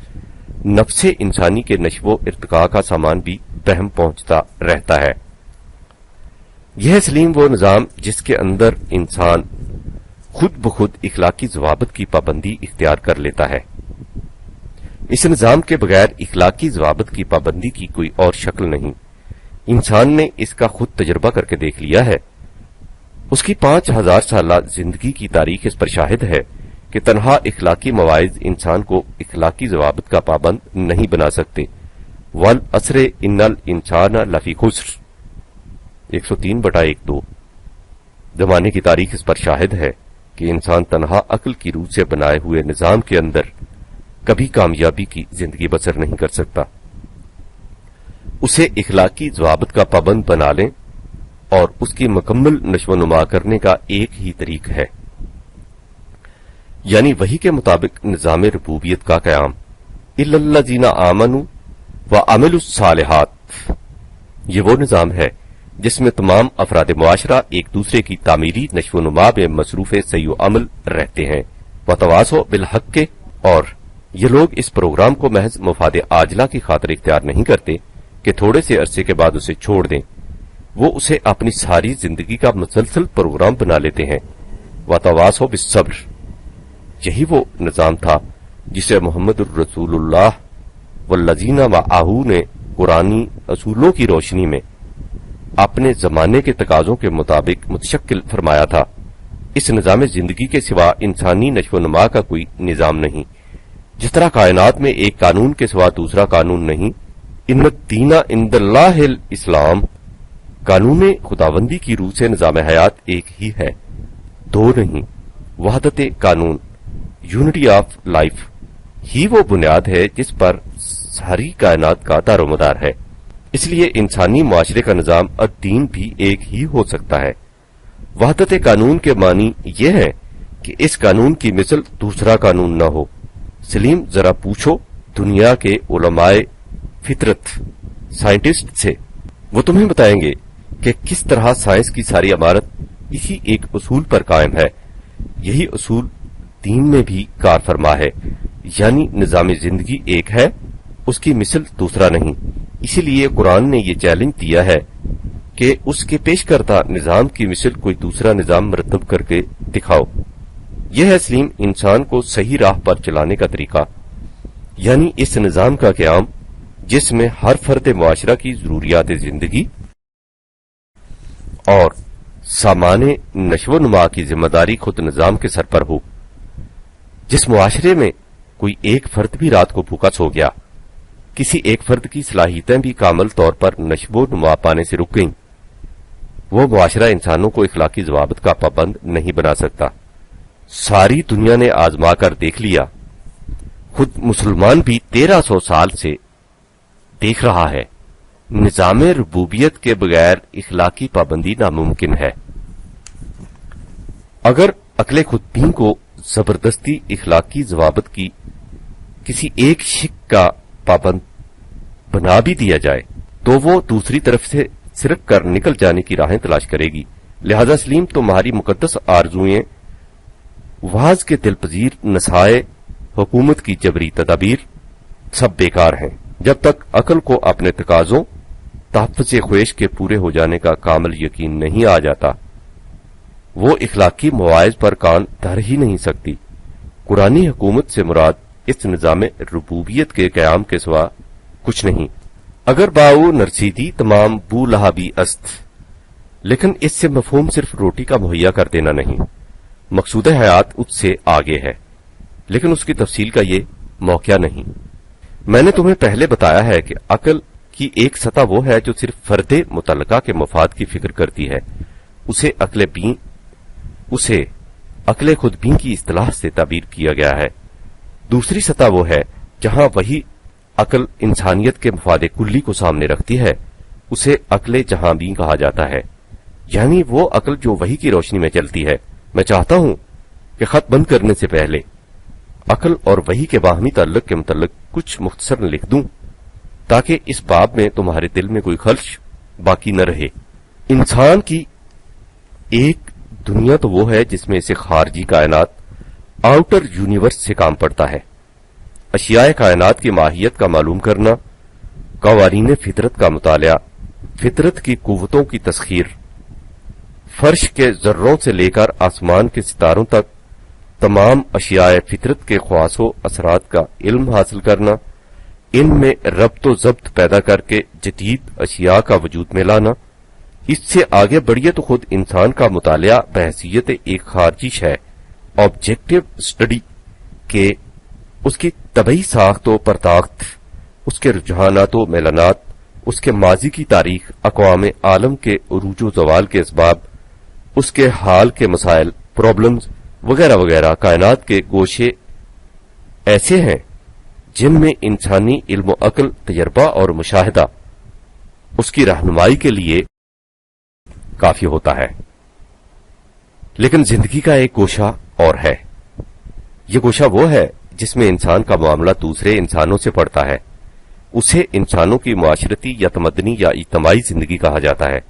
نفس انسانی کے نشو و ارتقاء کا سامان بھی بہم پہنچتا رہتا ہے۔ یہ سلیم وہ نظام جس کے اندر انسان خود بخود اخلاقی ضوابط کی پابندی اختیار کر لیتا ہے۔ اس نظام کے بغیر اخلاقی ضوابط کی پابندی کی کوئی اور شکل نہیں۔ انسان نے اس کا خود تجربہ کر کے دیکھ لیا ہے۔ اس کی 5000 سالہ زندگی کی تاریخ اس پر شاہد ہے کہ تنہا اخلاقی مواعظ انسان کو اخلاقی ضوابط کا پابند نہیں بنا سکتے۔ والعصر ان الانسان لفی خسر 103/1-2۔ زمانے کی تاریخ اس پر شاہد ہے کہ انسان تنہا عقل کی روح سے بنائے ہوئے نظام کے اندر کبھی کامیابی کی زندگی بسر نہیں کر سکتا۔ اسے اخلاقی ضوابط کا پابند بنا لیں اور اس کی مکمل نشو و نما کرنے کا ایک ہی طریق ہے، یعنی وہی کے مطابق نظام ربوبیت کا قیام۔ الا الذین آمنوا وعملوا الصالحات، یہ وہ نظام ہے جس میں تمام افراد معاشرہ ایک دوسرے کی تعمیری نشو و نما میں مصروف سعی و عمل رہتے ہیں۔ وتواصوا بالحق، اور یہ لوگ اس پروگرام کو محض مفاد عاجلہ کی خاطر اختیار نہیں کرتے کہ تھوڑے سے عرصے کے بعد اسے چھوڑ دیں، وہ اسے اپنی ساری زندگی کا مسلسل پروگرام بنا لیتے ہیں۔ وتواصوا بالصبر، یہی وہ نظام تھا جسے محمد الرسول اللہ والذین معہ نے قرآنی اصولوں کی روشنی میں اپنے زمانے کے تقاضوں کے مطابق متشکل فرمایا تھا۔ اس نظام زندگی کے سوا انسانی نشو و نما کا کوئی نظام نہیں۔ جس طرح کائنات میں ایک قانون کے سوا دوسرا قانون نہیں، ان الدین عند اللہ الاسلام، قانون خداوندی کی روح سے نظام حیات ایک ہی ہے، دو نہیں۔ وحدت قانون، یونٹی آف لائف ہی وہ بنیاد ہے جس پر ساری کائنات کا دار و مدار ہے۔ اس لیے انسانی معاشرے کا نظام اور دین بھی ایک ہی ہو سکتا ہے۔ وحدت قانون کے معنی یہ ہے کہ اس قانون کی مثل دوسرا قانون نہ ہو۔ سلیم، ذرا پوچھو دنیا کے علماء فطرت، سائنٹسٹ سے، وہ تمہیں بتائیں گے کہ کس طرح سائنس کی ساری عمارت اسی ایک اصول پر قائم ہے۔ یہی اصول دین میں بھی کار فرما ہے، یعنی نظام زندگی ایک ہے، اس کی مثل دوسرا نہیں۔ اسی لیے قرآن نے یہ چیلنج دیا ہے کہ اس کے پیش کردہ نظام کی مثل کوئی دوسرا نظام مرتب کر کے دکھاؤ۔ یہ ہے سلیم انسان کو صحیح راہ پر چلانے کا طریقہ، یعنی اس نظام کا قیام جس میں ہر فرد معاشرہ کی ضروریات زندگی اور سامان نشو و نما کی ذمہ داری خود نظام کے سر پر ہو۔ جس معاشرے میں کوئی ایک فرد بھی رات کو بھوکا سو گیا، کسی ایک فرد کی صلاحیتیں بھی کامل طور پر نشو و نما پانے سے رک گئیں، وہ معاشرہ انسانوں کو اخلاقی ضوابط کا پابند نہیں بنا سکتا۔ ساری دنیا نے آزما کر دیکھ لیا، خود مسلمان بھی 1300 سال سے دیکھ رہا ہے، نظام ربوبیت کے بغیر اخلاقی پابندی ناممکن ہے۔ اگر عقل خود بین کو زبردستی اخلاقی ضوابط کی کسی ایک شک کا پابند بنا بھی دیا جائے تو وہ دوسری طرف سے سرک کر نکل جانے کی راہیں تلاش کرے گی۔ لہذا سلیم، تمہاری مقدس آرزوئیں، واز کے دل پذیر نسائے، حکومت کی جبری تدابیر سب بیکار ہیں جب تک عقل کو اپنے تقاضوں تحفظ خویش کے پورے ہو جانے کا کامل یقین نہیں آ جاتا۔ وہ اخلاقی مواعظ پر کان دھر ہی نہیں سکتی۔ قرآنی حکومت سے مراد اس نظام ربوبیت کے قیام کے سوا کچھ نہیں۔ اگر باؤ نرسیدی تمام بو لہابی است، لیکن اس سے مفہوم صرف روٹی کا مہیا کر دینا نہیں، مقصود حیات اس سے آگے ہے، لیکن اس کی تفصیل کا یہ موقع نہیں۔ میں نے تمہیں پہلے بتایا ہے کہ عقل کی ایک سطح وہ ہے جو صرف فرد متعلقہ کے مفاد کی فکر کرتی ہے، اسے عقل خود بین کی اصطلاح سے تعبیر کیا گیا ہے۔ دوسری سطح وہ ہے جہاں وہی عقل انسانیت کے مفاد کلی کو سامنے رکھتی ہے، اسے عقل جہاں بین کہا جاتا ہے، یعنی وہ عقل جو وحی کی روشنی میں چلتی ہے۔ میں چاہتا ہوں کہ خط بند کرنے سے پہلے عقل اور وحی کے باہمی تعلق کے متعلق کچھ مختصر لکھ دوں تاکہ اس باب میں تمہارے دل میں کوئی خلش باقی نہ رہے۔ انسان کی ایک دنیا تو وہ ہے جس میں اسے خارجی کائنات، آؤٹر یونیورس سے کام پڑتا ہے۔ اشیاء کائنات کی ماہیت کا معلوم کرنا، قوانین فطرت کا مطالعہ، فطرت کی قوتوں کی تسخیر، فرش کے ذروں سے لے کر آسمان کے ستاروں تک تمام اشیاء فطرت کے خواص و اثرات کا علم حاصل کرنا، ان میں ربط و ضبط پیدا کر کے جدید اشیاء کا وجود میں لانا، اس سے آگے بڑھیے تو خود انسان کا مطالعہ بحیثیت ایک خارجی شے، آبجیکٹو اسٹڈی کے اس کی طبعی ساخت و پرداخت، اس کے رجحانات و میلانات، اس کے ماضی کی تاریخ، اقوام عالم کے عروج و زوال کے اسباب، اس کے حال کے مسائل، پرابلمز وغیرہ وغیرہ۔ کائنات کے گوشے ایسے ہیں جن میں انسانی علم و عقل، تجربہ اور مشاہدہ اس کی رہنمائی کے لیے کافی ہوتا ہے۔ لیکن زندگی کا ایک گوشہ اور ہے۔ یہ گوشہ وہ ہے جس میں انسان کا معاملہ دوسرے انسانوں سے پڑتا ہے، اسے انسانوں کی معاشرتی یا تمدنی یا اجتماعی زندگی کہا جاتا ہے۔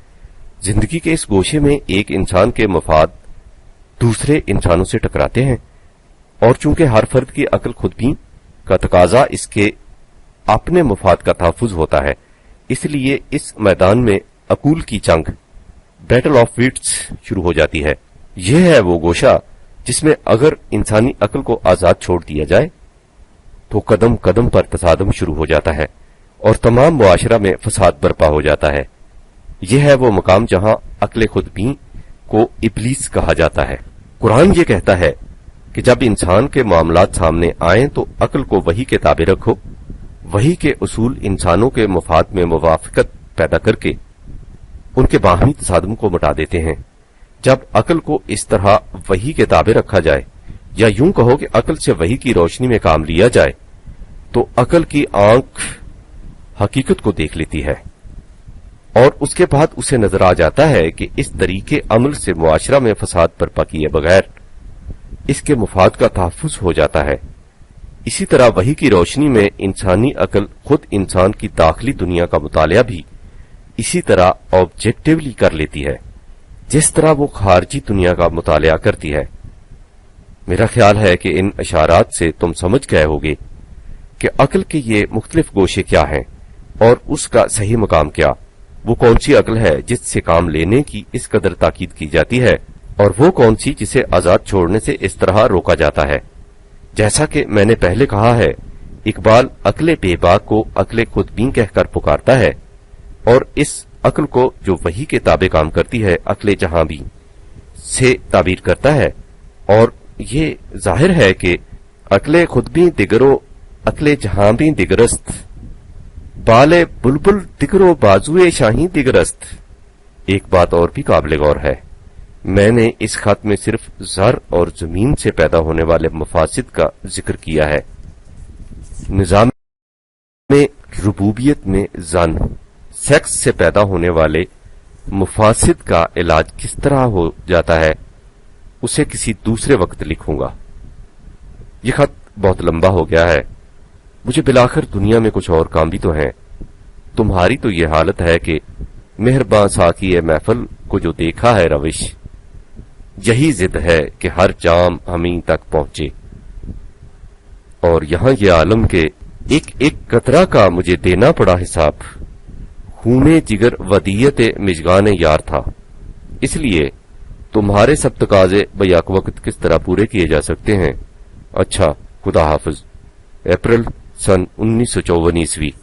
زندگی کے اس گوشے میں ایک انسان کے مفاد دوسرے انسانوں سے ٹکراتے ہیں، اور چونکہ ہر فرد کی عقل خود بین کا تقاضا اس کے اپنے مفاد کا تحفظ ہوتا ہے، اس لیے اس میدان میں عقول کی جنگ، بیٹل آف وٹس شروع ہو جاتی ہے۔ یہ ہے وہ گوشہ جس میں اگر انسانی عقل کو آزاد چھوڑ دیا جائے تو قدم قدم پر تصادم شروع ہو جاتا ہے اور تمام معاشرہ میں فساد برپا ہو جاتا ہے۔ یہ ہے وہ مقام جہاں عقل خود بین کو ابلیس کہا جاتا ہے۔ قرآن یہ کہتا ہے کہ جب انسان کے معاملات سامنے آئیں تو عقل کو وحی کے تابع رکھو۔ وحی کے اصول انسانوں کے مفاد میں موافقت پیدا کر کے ان کے باہمی تصادم کو مٹا دیتے ہیں۔ جب عقل کو اس طرح وحی کے تابع رکھا جائے، یا یوں کہو کہ عقل سے وحی کی روشنی میں کام لیا جائے، تو عقل کی آنکھ حقیقت کو دیکھ لیتی ہے، اور اس کے بعد اسے نظر آ جاتا ہے کہ اس طریقے عمل سے معاشرہ میں فساد برپا کیے بغیر اس کے مفاد کا تحفظ ہو جاتا ہے۔ اسی طرح وحی کی روشنی میں انسانی عقل خود انسان کی داخلی دنیا کا مطالعہ بھی اسی طرح آبجیکٹیولی کر لیتی ہے جس طرح وہ خارجی دنیا کا مطالعہ کرتی ہے۔ میرا خیال ہے کہ ان اشارات سے تم سمجھ گئے ہوگے کہ عقل کے یہ مختلف گوشے کیا ہیں اور اس کا صحیح مقام کیا، وہ کون سی عقل ہے جس سے کام لینے کی اس قدر تاکید کی جاتی ہے، اور وہ کون سی جسے آزاد چھوڑنے سے اس طرح روکا جاتا ہے۔ جیسا کہ میں نے پہلے کہا ہے، اقبال عقل بے باک کو عقل خود بین کہہ کر پکارتا ہے، اور اس عقل کو جو وحی کے تابع کام کرتی ہے عقل جہاں بین سے تعبیر کرتا ہے، اور یہ ظاہر ہے کہ عقل خود بین دگرو عقل جہاں بین دگرست، بال بلبل دگرو بازوئے شاہین دگرست۔ ایک بات اور بھی قابل غور ہے، میں نے اس خط میں صرف زر اور زمین سے پیدا ہونے والے مفاسد کا ذکر کیا ہے۔ نظام میں ربوبیت میں زن سیکس سے پیدا ہونے والے مفاسد کا علاج کس طرح ہو جاتا ہے اسے کسی دوسرے وقت لکھوں گا۔ یہ خط بہت لمبا ہو گیا ہے، مجھے بالآخر دنیا میں کچھ اور کام بھی تو ہیں۔ تمہاری تو یہ حالت ہے کہ مہرباں ساقی محفل کو جو دیکھا ہے روش، یہی ضد ہے کہ ہر جام ہمیں تک پہنچے، اور یہاں یہ عالم کے ایک ایک قطرہ کا مجھے دینا پڑا حساب۔ خون جگر ودیت مژگان یار تھا، اس لیے تمہارے سب تقاضے بیک وقت کس طرح پورے کیے جا سکتے ہیں۔ اچھا، خدا حافظ۔ اپریل سن 1954 ء۔